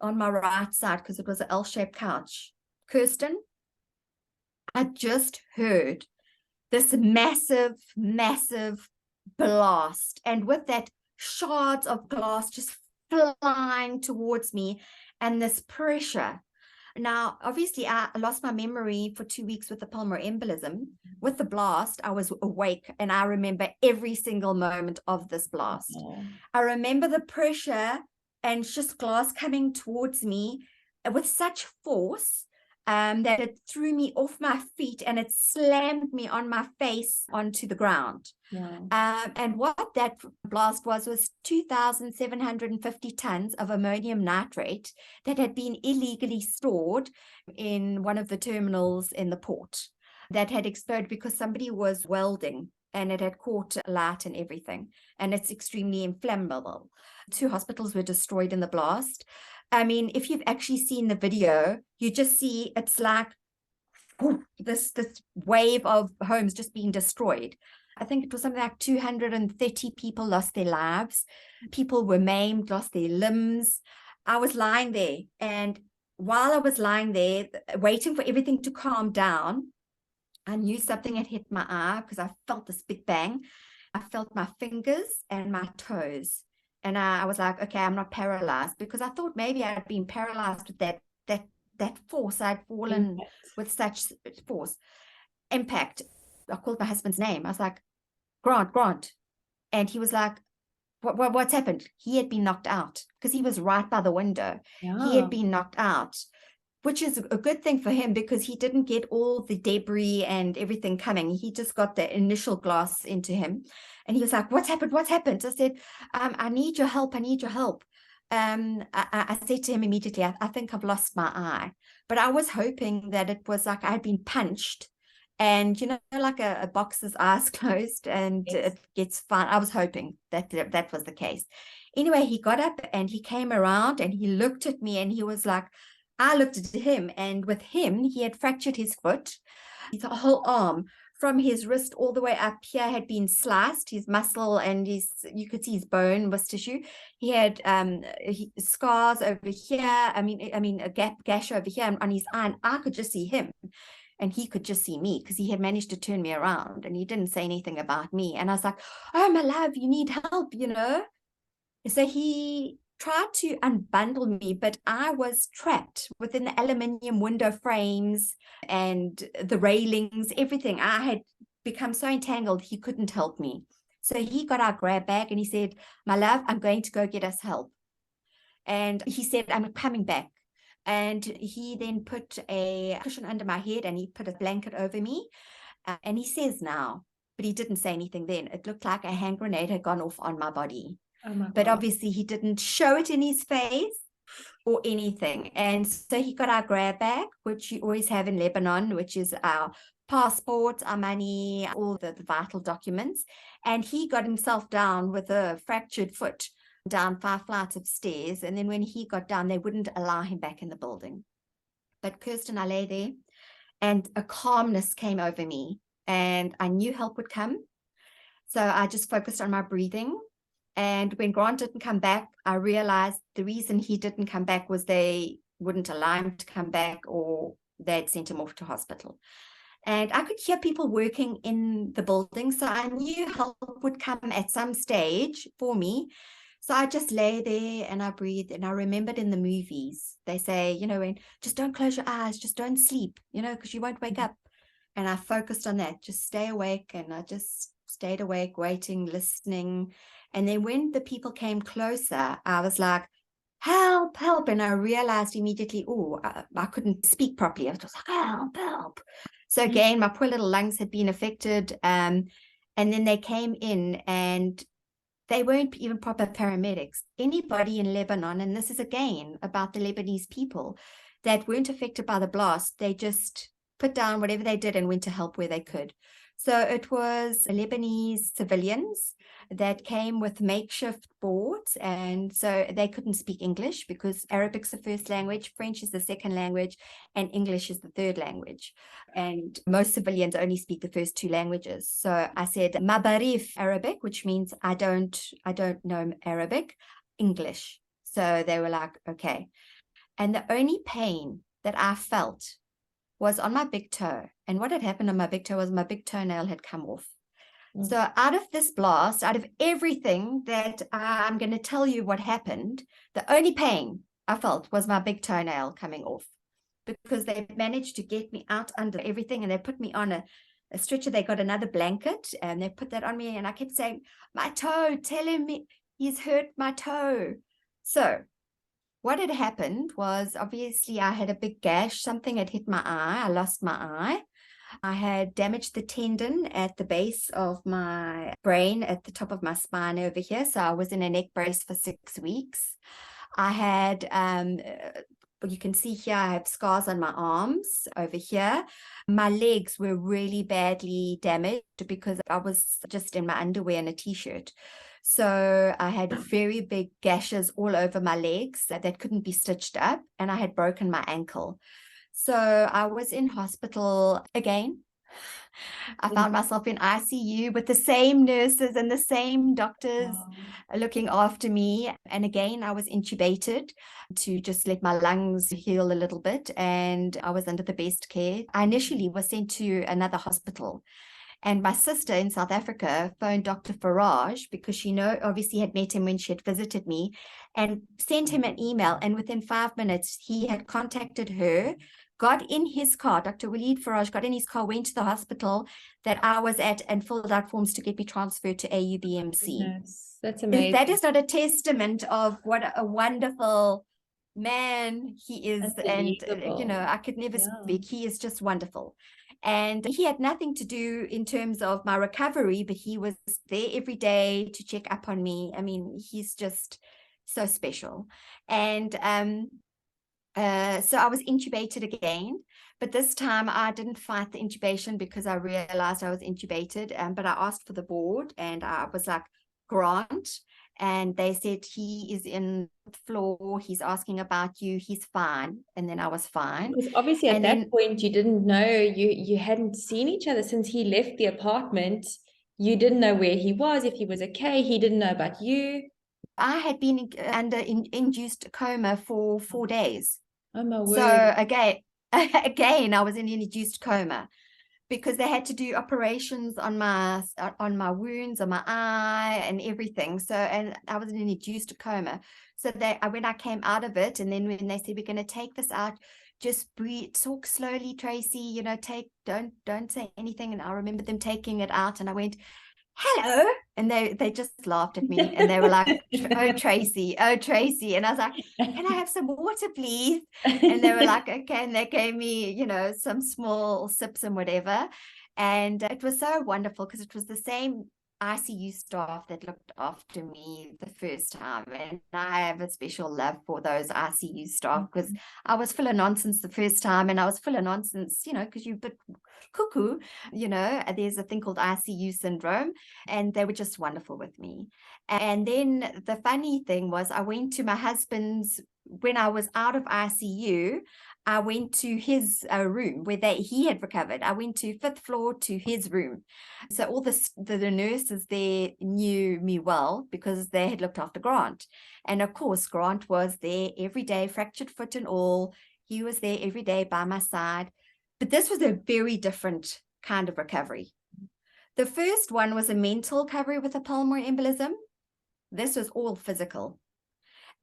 on my right side, because it was an L-shaped couch, Kirsten, I just heard this massive, massive blast. And with that, shards of glass just flying towards me and this pressure. Now, obviously, I lost my memory for 2 weeks with the pulmonary embolism. With the blast, I was awake, and I remember every single moment of this blast. I remember the pressure and just glass coming towards me with such force that it threw me off my feet and it slammed me on my face onto the ground. And what that blast was 2,750 tons of ammonium nitrate that had been illegally stored in one of the terminals in the port that had exploded because somebody was welding and it had caught light and everything. And it's extremely inflammable. 2 hospitals were destroyed in the blast. I mean, if you've actually seen the video, you just see it's like this wave of homes just being destroyed. I think it was something like 230 people lost their lives. People were maimed, lost their limbs. I was lying there, and while I was lying there, waiting for everything to calm down, I knew something had hit my eye because I felt this big bang. I felt my fingers and my toes. And I was like, okay, I'm not paralyzed, because I thought maybe I'd been paralyzed with that force. I'd fallen with such force. Impact. I called my husband's name. I was like, Grant. And he was like, what's happened? He had been knocked out because he was right by the window. Yeah. He had been knocked out, which is a good thing for him because he didn't get all the debris and everything coming. He just got the initial glass into him. And he was like, what's happened? What's happened? I said, I need your help. I need your help. I said to him immediately, I think I've lost my eye. But I was hoping that it was like I had been punched. And, you know, like a boxer's eyes closed and it gets fine. I was hoping that was the case. Anyway, he got up and he came around and he looked at me and he was like, I looked at him, and with him, he had fractured his foot. His whole arm from his wrist all the way up here had been sliced, his muscle, and you could see his bone was tissue. He had scars over here. I mean a gash over here on his eye, and I could just see him. And he could just see me because he had managed to turn me around, and he didn't say anything about me. And I was like, oh, my love, you need help, you know? So he tried to unbundle me, but I was trapped within the aluminium window frames and the railings, everything. I had become so entangled, he couldn't help me. So he got our grab bag and he said, my love, I'm going to go get us help. And he said, I'm coming back. And he then put a cushion under my head and he put a blanket over me. And he says now, but he didn't say anything then. It looked like a hand grenade had gone off on my body. Oh my But God. obviously he didn't show it in his face or anything. And so he got our grab bag, which you always have in Lebanon, which is our passports, our money, all the vital documents. And he got himself down with a fractured foot down 5 flights of stairs. And then when he got down, they wouldn't allow him back in the building. But Kirsten, I lay there and a calmness came over me and I knew help would come. So I just focused on my breathing. And when Grant didn't come back, I realized the reason he didn't come back was they wouldn't allow him to come back, or they'd sent him off to hospital. And I could hear people working in the building. So I knew help would come at some stage for me. So I just lay there and I breathed. And I remembered in the movies, they say, you know, when just don't close your eyes, just don't sleep, you know, because you won't wake up. And I focused on that, just stay awake. And I just stayed awake, waiting, listening. And then when the people came closer, I was like, help, help. And I realized immediately, oh, I couldn't speak properly. I was just like, help, help. So again, my poor little lungs had been affected. And then they came in and they weren't even proper paramedics. Anybody in Lebanon, and this is again about the Lebanese people that weren't affected by the blast, they just put down whatever they did and went to help where they could. So it was Lebanese civilians that came with makeshift boards. And so they couldn't speak English because Arabic's the first language, French is the second language, and English is the third language. And most civilians only speak the first 2 languages. So I said, Mabarif Arabic, which means I don't know Arabic, English. So they were like, okay. And the only pain that I felt was on my big toe. And what had happened on my big toe was my big toenail had come off. So out of this blast, out of everything that I'm going to tell you what happened, the only pain I felt was my big toenail coming off, because they managed to get me out under everything and they put me on a stretcher. They got another blanket and they put that on me. And I kept saying, my toe, telling me he's hurt my toe. So what had happened was, obviously I had a big gash. Something had hit my eye. I lost my eye. I had damaged the tendon at the base of my brain at the top of my spine over here. So I was in a neck brace for 6 weeks. I had you can see here, I have scars on my arms over here. My legs were really badly damaged because I was just in my underwear and a t-shirt. So I had very big gashes all over my legs that couldn't be stitched up, and I had broken my ankle. So I was in hospital again. I found myself in ICU with the same nurses and the same doctors looking after me. And again, I was intubated to just let my lungs heal a little bit. And I was under the best care. I initially was sent to another hospital. And my sister in South Africa phoned Dr. Farage because she obviously had met him when she had visited me, and sent him an email. And within 5 minutes, he had contacted her, got in his car. Dr. Waleed Farage got in his car, went to the hospital that I was at, and filled out forms to get me transferred to AUBMC. Yes, that's amazing. That is not a testament of what a wonderful man he is. And, I could never speak. He is just wonderful. And he had nothing to do in terms of my recovery, but he was there every day to check up on me. I mean, he's just so special. And so I was intubated again, but this time I didn't fight the intubation because I realized I was intubated. But I asked for the board, and I was like, Grant. And they said, he is in the floor, he's asking about you, he's fine. And then I was fine. Because obviously at that point you didn't know, you hadn't seen each other since he left the apartment. You didn't know where he was, if he was okay. He didn't know about you. I had been under induced coma for 4 days. Oh my word. So again, I was in induced coma, because they had to do operations on my wounds, on my eye and everything. So, and I was in an induced coma. So when I came out of it, and then when they said, we're going to take this out, just breathe, talk slowly, Tracey, don't say anything. And I remember them taking it out, and I went, hello. And they just laughed at me, and they were like, oh Tracey. And I was like, can I have some water, please? And they were like, okay. And they gave me, some small sips and whatever. And it was so wonderful, because it was the same ICU staff that looked after me the first time. And I have a special love for those ICU staff, because I was full of nonsense the first time, and I was full of nonsense, because you're a bit cuckoo, there's a thing called ICU syndrome, and they were just wonderful with me. And then the funny thing was, I went to my husband's, when I was out of ICU, I went to his room where he had recovered. I went to 5th floor to his room. So all the nurses there knew me well, because they had looked after Grant. And of course, Grant was there every day, fractured foot and all. He was there every day by my side. But this was a very different kind of recovery. The first one was a mental recovery with a pulmonary embolism. This was all physical.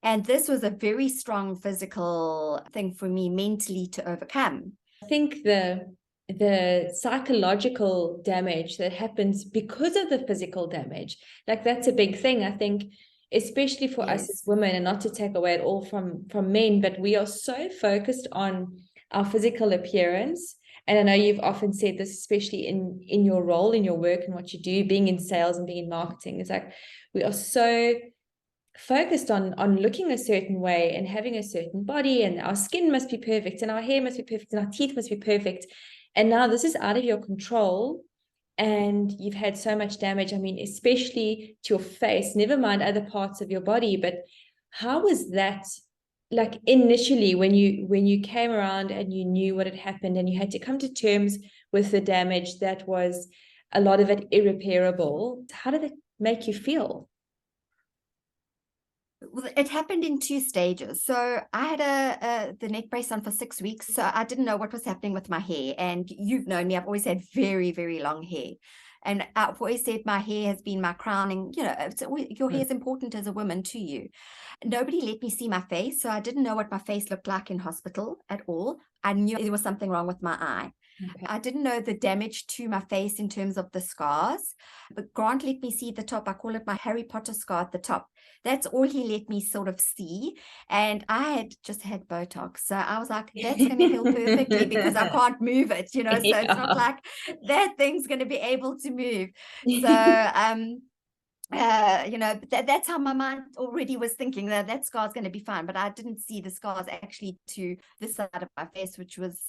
And this was a very strong physical thing for me mentally to overcome. I think the psychological damage that happens because of the physical damage, like that's a big thing. I think, especially for us as women, and not to take away at all from men, but we are so focused on our physical appearance. And I know you've often said this, especially in your role, in your work and what you do, being in sales and being in marketing, is like we are so focused on looking a certain way and having a certain body, and our skin must be perfect, and our hair must be perfect, and our teeth must be perfect. And now this is out of your control, and you've had so much damage. I mean, especially to your face, never mind other parts of your body. But how was that, like, initially when you came around and you knew what had happened, and you had to come to terms with the damage that was, a lot of it, irreparable? How did it make you feel? Well, it happened in 2 stages. So I had the neck brace on for 6 weeks. So I didn't know what was happening with my hair. And you've known me, I've always had very, very long hair. And I've always said my hair has been my crowning, your hair is important as a woman to you. Nobody let me see my face. So I didn't know what my face looked like in hospital at all. I knew there was something wrong with my eye. Okay. I didn't know the damage to my face in terms of the scars, but Grant let me see the top. I call it my Harry Potter scar at the top. That's all he let me sort of see. And I had just had Botox. So I was like, that's going to heal perfectly because I can't move it, So it's not like that thing's going to be able to move. So, that's how my mind already was thinking, that scar's going to be fine. But I didn't see the scars actually to this side of my face, which was,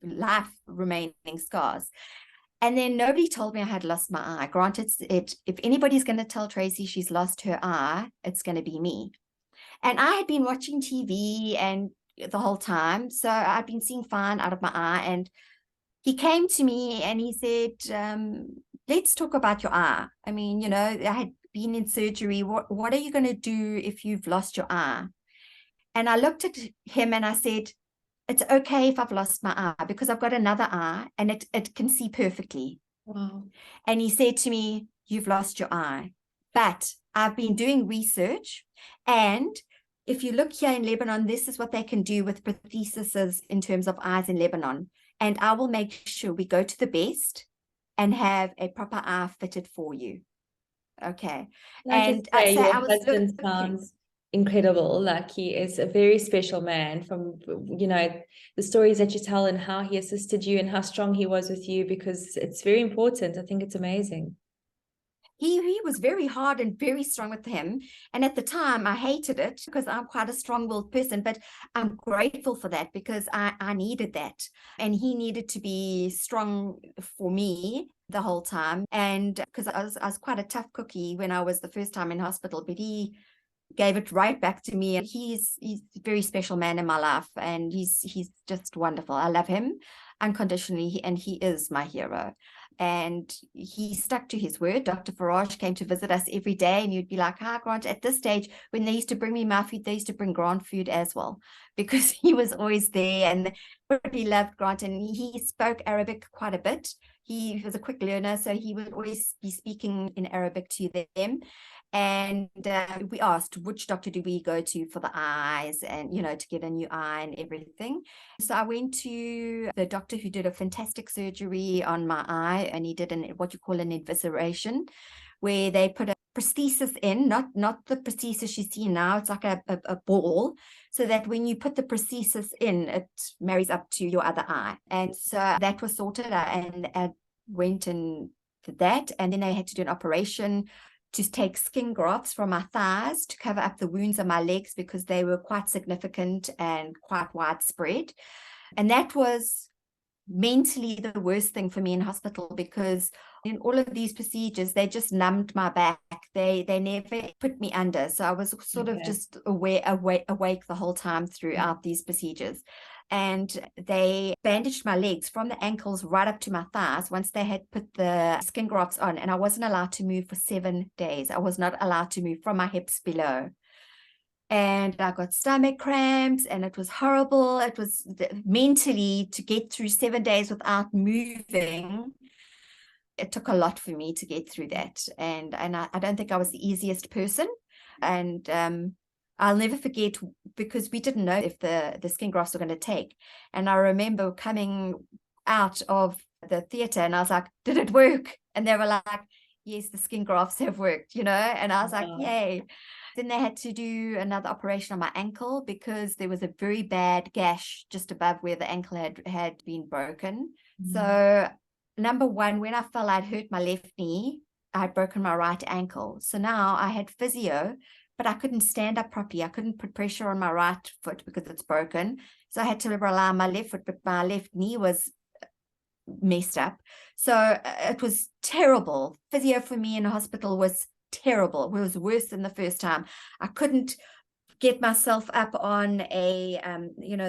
life remaining scars. And then nobody told me I had lost my eye. Granted, if anybody's going to tell Tracey she's lost her eye, it's going to be me. And I had been watching TV and the whole time, so I'd been seeing fine out of my eye. And he came to me and he said, let's talk about your eye. I mean, I had been in surgery. What are you going to do if you've lost your eye? And I looked at him and I said, it's okay if I've lost my eye because I've got another eye and it can see perfectly. Wow. And he said to me, you've lost your eye, but I've been doing research. And if you look here in Lebanon, this is what they can do with prostheses in terms of eyes in Lebanon. And I will make sure we go to the best and have a proper eye fitted for you. Okay. And I your was husband looking. sounds incredible. Like, he is a very special man, from, the stories that you tell and how he assisted you and how strong he was with you, because it's very important. I think it's amazing. He was very hard and very strong with him. And at the time, I hated it because I'm quite a strong-willed person, but I'm grateful for that because I needed that. And he needed to be strong for me the whole time. And because I was quite a tough cookie when I was the first time in hospital, but he gave it right back to me. And he's a very special man in my life. And he's just wonderful. I love him unconditionally, and he is my hero. And he stuck to his word. Dr. Farage came to visit us every day, and you'd be like, hi, Grant. At this stage, when they used to bring me my food, they used to bring Grant food as well, because he was always there and everybody loved Grant. And he spoke Arabic quite a bit. He was a quick learner, so he would always be speaking in Arabic to them. And we asked, which doctor do we go to for the eyes and, to get a new eye and everything. So I went to the doctor who did a fantastic surgery on my eye, and he did what you call an evisceration, where they put a prosthesis in, not the prosthesis you see now. It's like a ball, so that when you put the prosthesis in, it marries up to your other eye. And so that was sorted, and I went and did that. And then they had to do an operation to take skin grafts from my thighs to cover up the wounds on my legs because they were quite significant and quite widespread. And that was mentally the worst thing for me in hospital, because in all of these procedures, they just numbed my back. They never put me under. So I was sort of just awake the whole time throughout these procedures. And they bandaged my legs from the ankles right up to my thighs once they had put the skin grafts on. And I wasn't allowed to move for 7 days. I was not allowed to move from my hips below. And I got stomach cramps, and it was horrible. It was mentally, to get through 7 days without moving. It took a lot for me to get through that. And I don't think I was the easiest person. And I'll never forget, because we didn't know if the skin grafts were going to take. And I remember coming out of the theater and I was like, did it work? And they were like, yes, the skin grafts have worked, and I was like, yay. Then they had to do another operation on my ankle because there was a very bad gash just above where the ankle had been broken. So number one, when I fell, I'd hurt my left knee. I had broken my right ankle. So now I had physio, but I couldn't stand up properly. I couldn't put pressure on my right foot because it's broken. So I had to rely on my left foot, but my left knee was messed up. So it was terrible. Physio for me in hospital was terrible. It was worse than the first time. I couldn't get myself up on a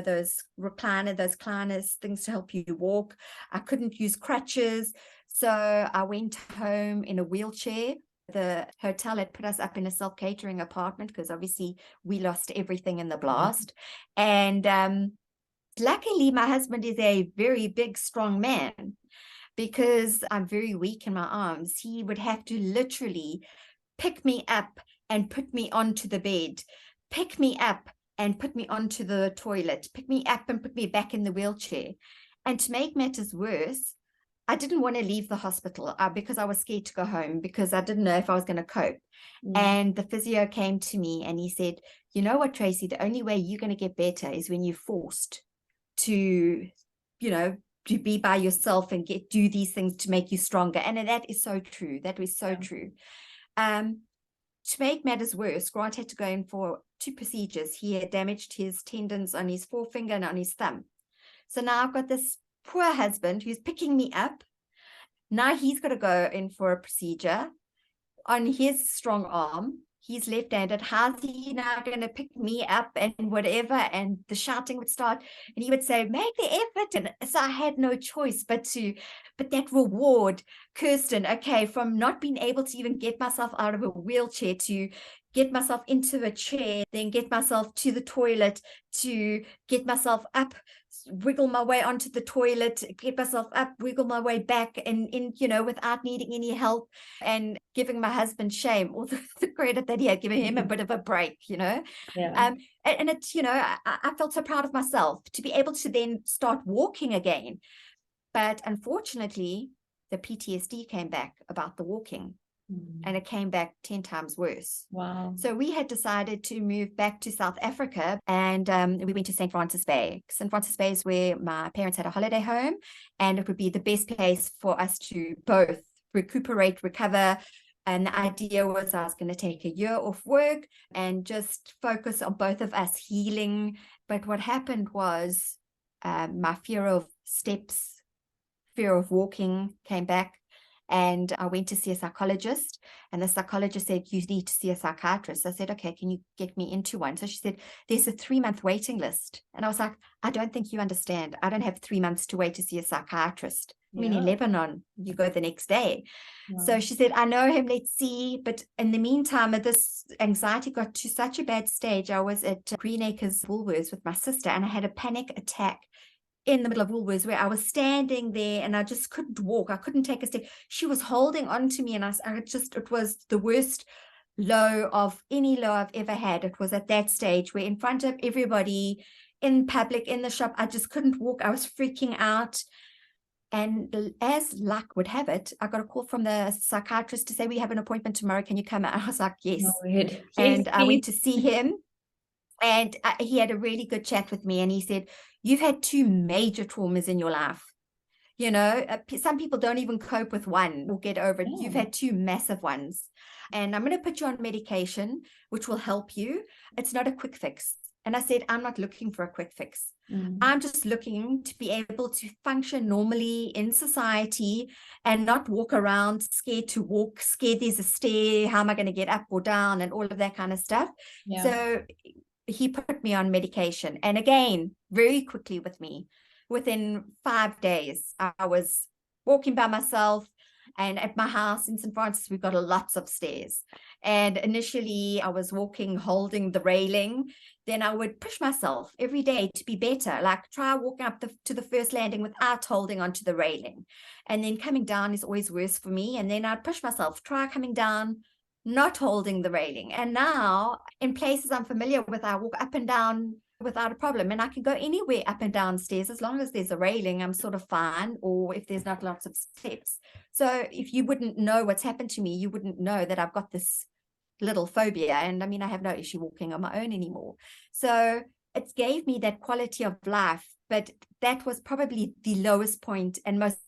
those recliners things to help you walk. I couldn't use crutches, so I went home in a wheelchair. The hotel had put us up in a self-catering apartment because obviously we lost everything in the blast. And luckily my husband is a very big strong man, because I'm very weak in my arms. He would have to literally pick me up and put me onto the bed, pick me up and put me onto the toilet, pick me up and put me back in the wheelchair. And to make matters worse, I didn't want to leave the hospital because I was scared to go home, because I didn't know if I was going to cope. And the physio came to me and he said, you know what, Tracey, the only way you're going to get better is when you're forced to, to be by yourself and do these things to make you stronger. And that is so true. That is so true. To make matters worse, Grant had to go in for 2 procedures. He had damaged his tendons on his forefinger and on his thumb. So now I've got this poor husband who's picking me up. Now he's got to go in for a procedure on his strong arm. He's left-handed. How's he now going to pick me up and whatever? And the shouting would start, and he would say, make the effort. And so I had no choice but that reward, Kirsten, okay, from not being able to even get myself out of a wheelchair to get myself into a chair, then get myself to the toilet, to get myself up, wiggle my way onto the toilet, get myself up, wiggle my way back, and without needing any help, and giving my husband shame, all the credit that he had, given him a bit of a break, Yeah. And it's, I felt so proud of myself to be able to then start walking again. But unfortunately, the PTSD came back about the walking. And it came back 10 times worse. Wow. So we had decided to move back to South Africa, and we went to St. Francis Bay. St. Francis Bay is where my parents had a holiday home, and it would be the best place for us to both recuperate, recover. And the idea was I was going to take a year off work and just focus on both of us healing. But what happened was my fear of steps, fear of walking came back. And I went to see a psychologist, and the psychologist said, you need to see a psychiatrist. I said, okay, can you get me into one? So she said, there's a 3-month waiting list. And I was like, I don't think you understand. I don't have 3 months to wait to see a psychiatrist. I mean, in Lebanon, you go the next day. So she said, I know him, let's see. But in the meantime, this anxiety got to such a bad stage. I was at Greenacres Woolworths with my sister, and I had a panic attack in the middle of Woolworths, where I was standing there and I just couldn't walk. I couldn't take a step. She was holding on to me, and it was the worst low of any low I've ever had. It was at that stage where in front of everybody, in public, in the shop, I just couldn't walk. I was freaking out. And as luck would have it, I got a call from the psychiatrist to say, we have an appointment tomorrow. Can you come? And I was like, yes. And I went to see him. And he had a really good chat with me, and he said, you've had 2 major traumas in your life. Some people don't even cope with one or get over it. You've had 2 massive ones. And I'm going to put you on medication, which will help you. It's not a quick fix. And I said, I'm not looking for a quick fix. I'm just looking to be able to function normally in society and not walk around scared to walk, scared there's a stair, how am I going to get up or down, and all of that kind of stuff. So he put me on medication, and again, very quickly with me, within 5 days, I was walking by myself. And at my house in St. Francis, we've got lots of stairs. And initially I was walking, holding the railing. Then I would push myself every day to be better, like try walking up to the first landing without holding onto the railing. And then coming down is always worse for me. And then I'd push myself, try coming down, not holding the railing. And now in places I'm familiar with, I walk up and down without a problem, and I can go anywhere up and down stairs as long as there's a railing. I'm sort of fine, or if there's not lots of steps. So if you wouldn't know what's happened to me, you wouldn't know that I've got this little phobia. And I mean, I have no issue walking on my own anymore. So it gave me that quality of life, but that was probably the lowest point and most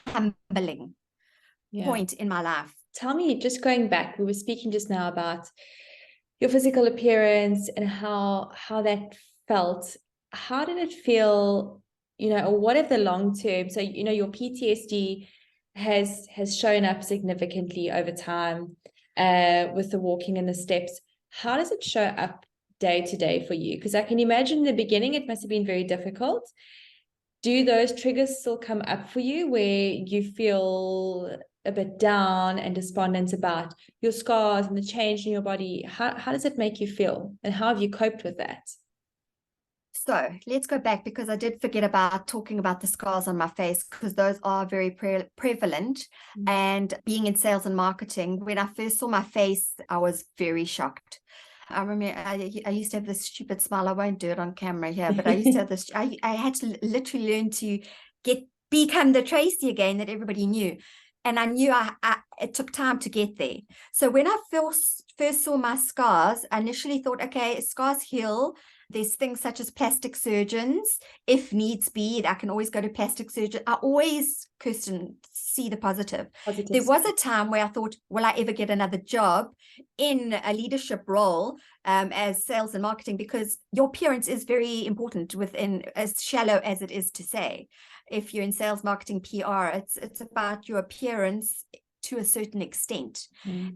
humbling point in my life. Tell me, just going back, we were speaking just now about your physical appearance and how that felt. How did it feel, or what if the long term, so, your PTSD has shown up significantly over time with the walking and the steps. How does it show up day to day for you? Because I can imagine in the beginning, it must have been very difficult. Do those triggers still come up for you where you feel a bit down and despondent about your scars and the change in your body? How does it make you feel, and how have you coped with that? So let's go back, because I did forget about talking about the scars on my face, because those are very prevalent. And being in sales and marketing, when I first saw my face, I was very shocked. I remember I used to have this stupid smile. I won't do it on camera here, but I used to have this, I had to literally learn to become the Tracey again that everybody knew. And I knew it took time to get there. So when I first saw my scars, I initially thought, okay, scars heal. There's things such as plastic surgeons. If needs be, I can always go to plastic surgeon. I always, Kirsten, see the positive. There was a time where I thought, will I ever get another job in a leadership role as sales and marketing? Because your appearance is very important within, as shallow as it is to say. If you're in sales, marketing, PR, it's about your appearance to a certain extent.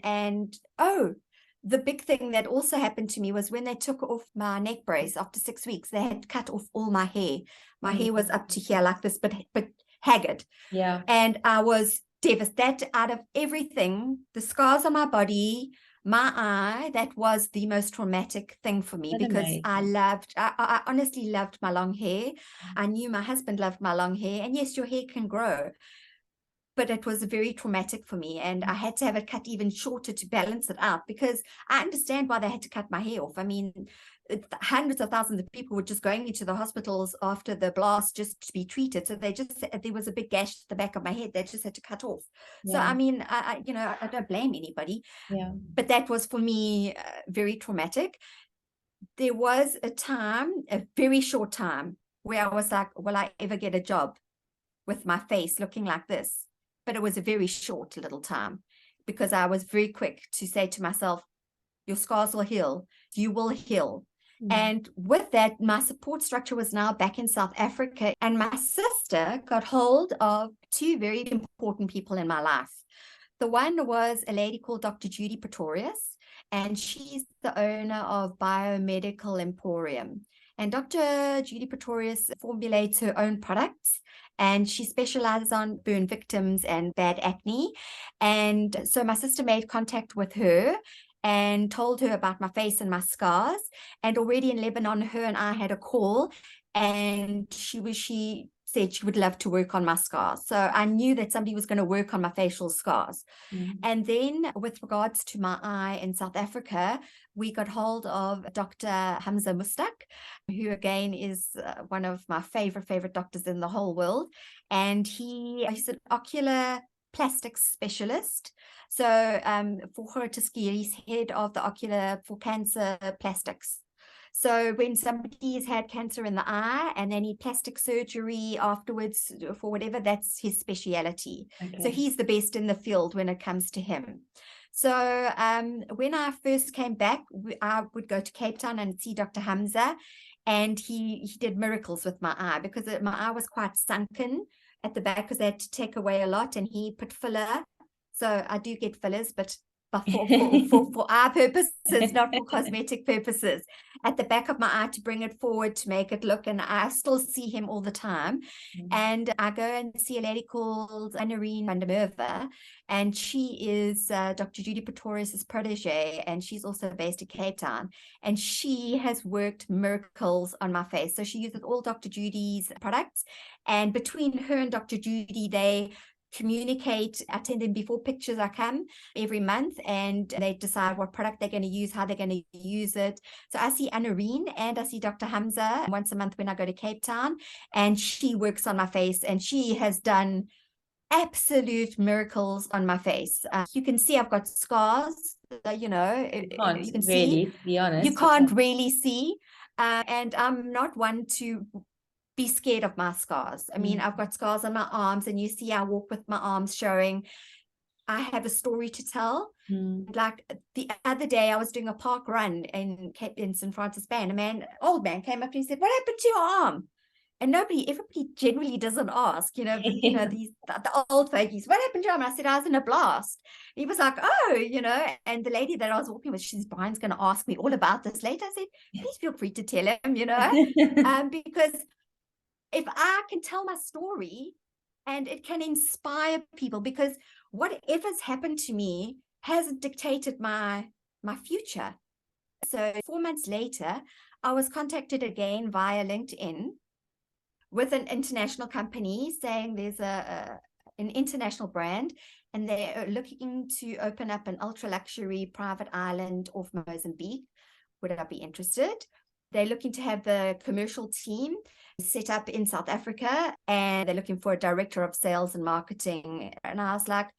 And the big thing that also happened to me was when they took off my neck brace after 6 weeks, they had cut off all my hair. My hair was up to here like this, but haggard. Yeah. And I was devastated. Out of everything, the scars on my body, my eye, that was the most traumatic thing for me. That's because amazing. I honestly loved my long hair. I knew my husband loved my long hair. And yes, your hair can grow. But it was very traumatic for me, and I had to have it cut even shorter to balance it out, because I understand why they had to cut my hair off. I mean, hundreds of thousands of people were just going into the hospitals after the blast just to be treated. So there was a big gash at the back of my head they just had to cut off. So I mean, I don't blame anybody. Yeah. But that was for me very traumatic. There was a time, a very short time, where I was like, will I ever get a job with my face looking like this? But it was a very short little time, because I was very quick to say to myself, your scars will heal, you will heal. And with that, my support structure was now back in South Africa. And my sister got hold of two very important people in my life. The one was a lady called Dr. Judy Pretorius, and she's the owner of Biomedical Emporium. And Dr. Judy Pretorius formulates her own products, and she specializes on burn victims and bad acne. And so my sister made contact with her and told her about my face and my scars. And already in Lebanon, her and I had a call, and she said she would love to work on my scars. So I knew that somebody was going to work on my facial scars. And then with regards to my eye in South Africa, we got hold of Dr. Hamza Mustak, who again is one of my favorite doctors in the whole world. And he's an ocular plastics specialist. So for Horatiski, he's head of the ocular for cancer plastics. So when somebody has had cancer in the eye and they need plastic surgery afterwards for whatever, that's his speciality. So he's the best in the field when it comes to him. So when I first came back, I would go to Cape Town and see Dr. Hamza, and he did miracles with my eye, because my eye was quite sunken at the back because they had to take away a lot, and he put filler. So I do get fillers, but for eye purposes, not for cosmetic purposes, at the back of my eye to bring it forward, to make it look. And I still see him all the time. And I go and see a lady called Anarine van der Merwe, and she is Dr. Judy Pretorius' protege, and she's also based in Cape Town. And she has worked miracles on my face. So she uses all Dr. Judy's products, and between her and Dr. Judy, they communicate. I send them before pictures I come every month, and they decide what product they're going to use, how they're going to use it. So I see Anarine and I see Dr. Hamza once a month when I go to Cape Town, and she works on my face, and she has done absolute miracles on my face. You can see I've got scars, you can really see. Be honest, you can't really see, and I'm not one to be scared of my scars. I mean, I've got scars on my arms, and you see I walk with my arms showing. I have a story to tell. Like the other day, I was doing a park run in St. Francis Bay, and old man came up to me and said, "What happened to your arm?" And everybody generally doesn't ask, but, the old fogies, "What happened to your arm?" And I said, "I was in a blast." He was like, "Oh," and the lady that I was walking with, she's, "Brian's going to ask me all about this later." I said, "Please feel free to tell him," because if I can tell my story and it can inspire people, because whatever's happened to me hasn't dictated my my future. So 4 months later, I was contacted again via LinkedIn with an international company saying there's an international brand and they're looking to open up an ultra luxury private island off Mozambique. Would I be interested? They're looking to have the commercial team set up in South Africa, and they're looking for a director of sales and marketing. And I was like,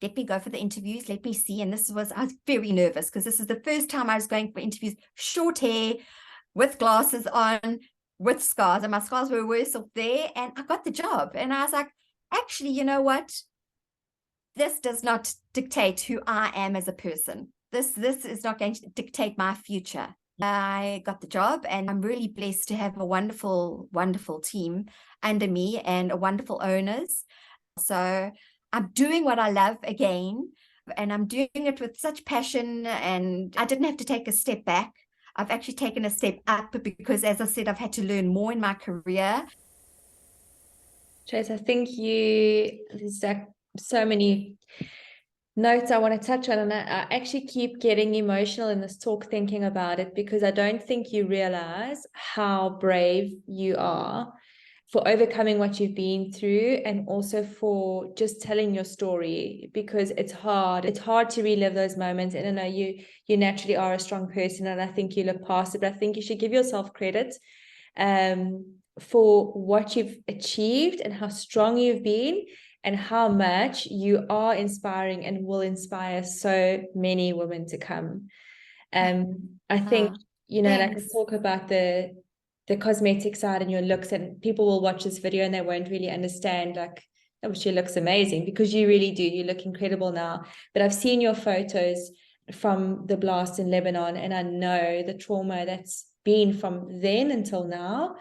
let me go for the interviews, let me see. And I was very nervous because this is the first time I was going for interviews, short hair, with glasses on, with scars, and my scars were worse off there, and I got the job. And I was like, actually, you know what? This does not dictate who I am as a person. This is not going to dictate my future. I got the job, and I'm really blessed to have a wonderful, wonderful team under me and wonderful owners. So I'm doing what I love again, and I'm doing it with such passion, and I didn't have to take a step back. I've actually taken a step up because, as I said, I've had to learn more in my career. Trace, I think there's like so many notes I want to touch on, and I actually keep getting emotional in this talk thinking about it, because I don't think you realize how brave you are for overcoming what you've been through, and also for just telling your story, because it's hard to relive those moments. And I know you naturally are a strong person, and I think you look past it, but I think you should give yourself credit for what you've achieved and how strong you've been, and how much you are inspiring and will inspire so many women to come. I think, like I talk about the cosmetic side and your looks, and people will watch this video and they won't really understand, like, oh, she looks amazing, because you really do. You look incredible now. But I've seen your photos from the blast in Lebanon, and I know the trauma that's been from then until now.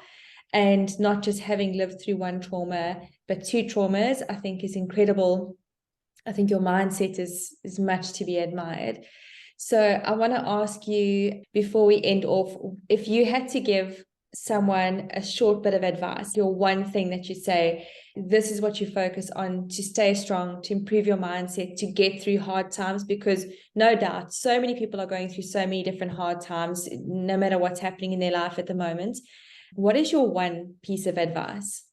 And not just having lived through one trauma, but two traumas, I think is incredible. I think your mindset is much to be admired. So I want to ask you, before we end off, if you had to give someone a short bit of advice, your one thing that you say, this is what you focus on to stay strong, to improve your mindset, to get through hard times, because no doubt so many people are going through so many different hard times, no matter what's happening in their life at the moment. What is your one piece of advice?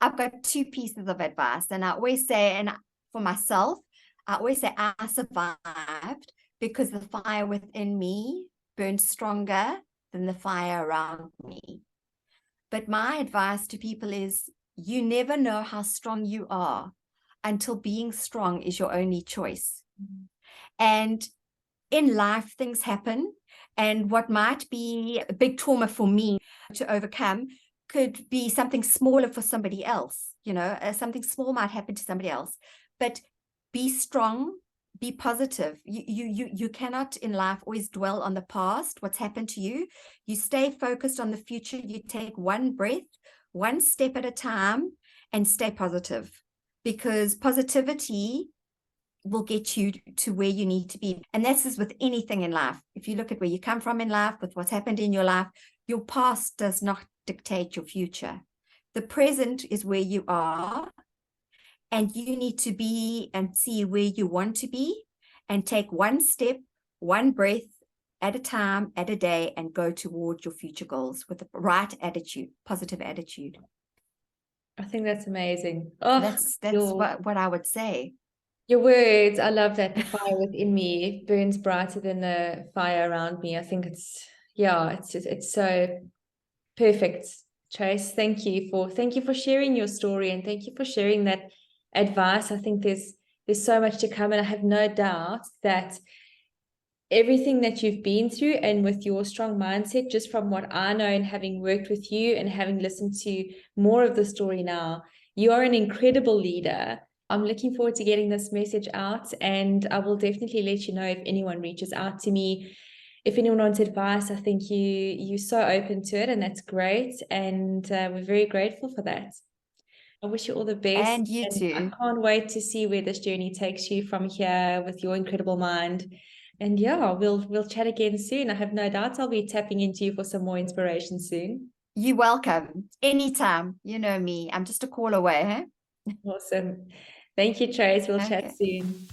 I've got two pieces of advice, and I always say, and for myself, I always say I survived because the fire within me burned stronger than the fire around me. But my advice to people is, you never know how strong you are until being strong is your only choice. And in life, things happen, and what might be a big trauma for me to overcome could be something smaller for somebody else. Something small might happen to somebody else, but be strong, be positive. You cannot in life always dwell on the past, what's happened to you. You stay focused on the future. You take one breath, one step at a time, and stay positive, because positivity will get you to where you need to be. And this is with anything in life. If you look at where you come from in life, with what's happened in your life, your past does not dictate your future. The present is where you are, and you need to be and see where you want to be, and take one step, one breath at a time, at a day, and go towards your future goals with the right attitude, positive attitude. I think that's amazing. Oh, that's what I would say. Your words, I love that. The fire within me burns brighter than the fire around me. I think it's so perfect. Trace, thank you for sharing your story, and thank you for sharing that advice. I think there's so much to come, and I have no doubt that everything that you've been through, and with your strong mindset, just from what I know and having worked with you and having listened to more of the story now, you are an incredible leader. I'm looking forward to getting this message out, and I will definitely let you know if anyone reaches out to me. If anyone wants advice, I think you're so open to it, and that's great. And we're very grateful for that. I wish you all the best. And you too. I can't wait to see where this journey takes you from here with your incredible mind. And yeah, we'll chat again soon. I have no doubt I'll be tapping into you for some more inspiration soon. You're welcome. Anytime. You know me. I'm just a call away. Awesome. Thank you, Trace. We'll chat soon.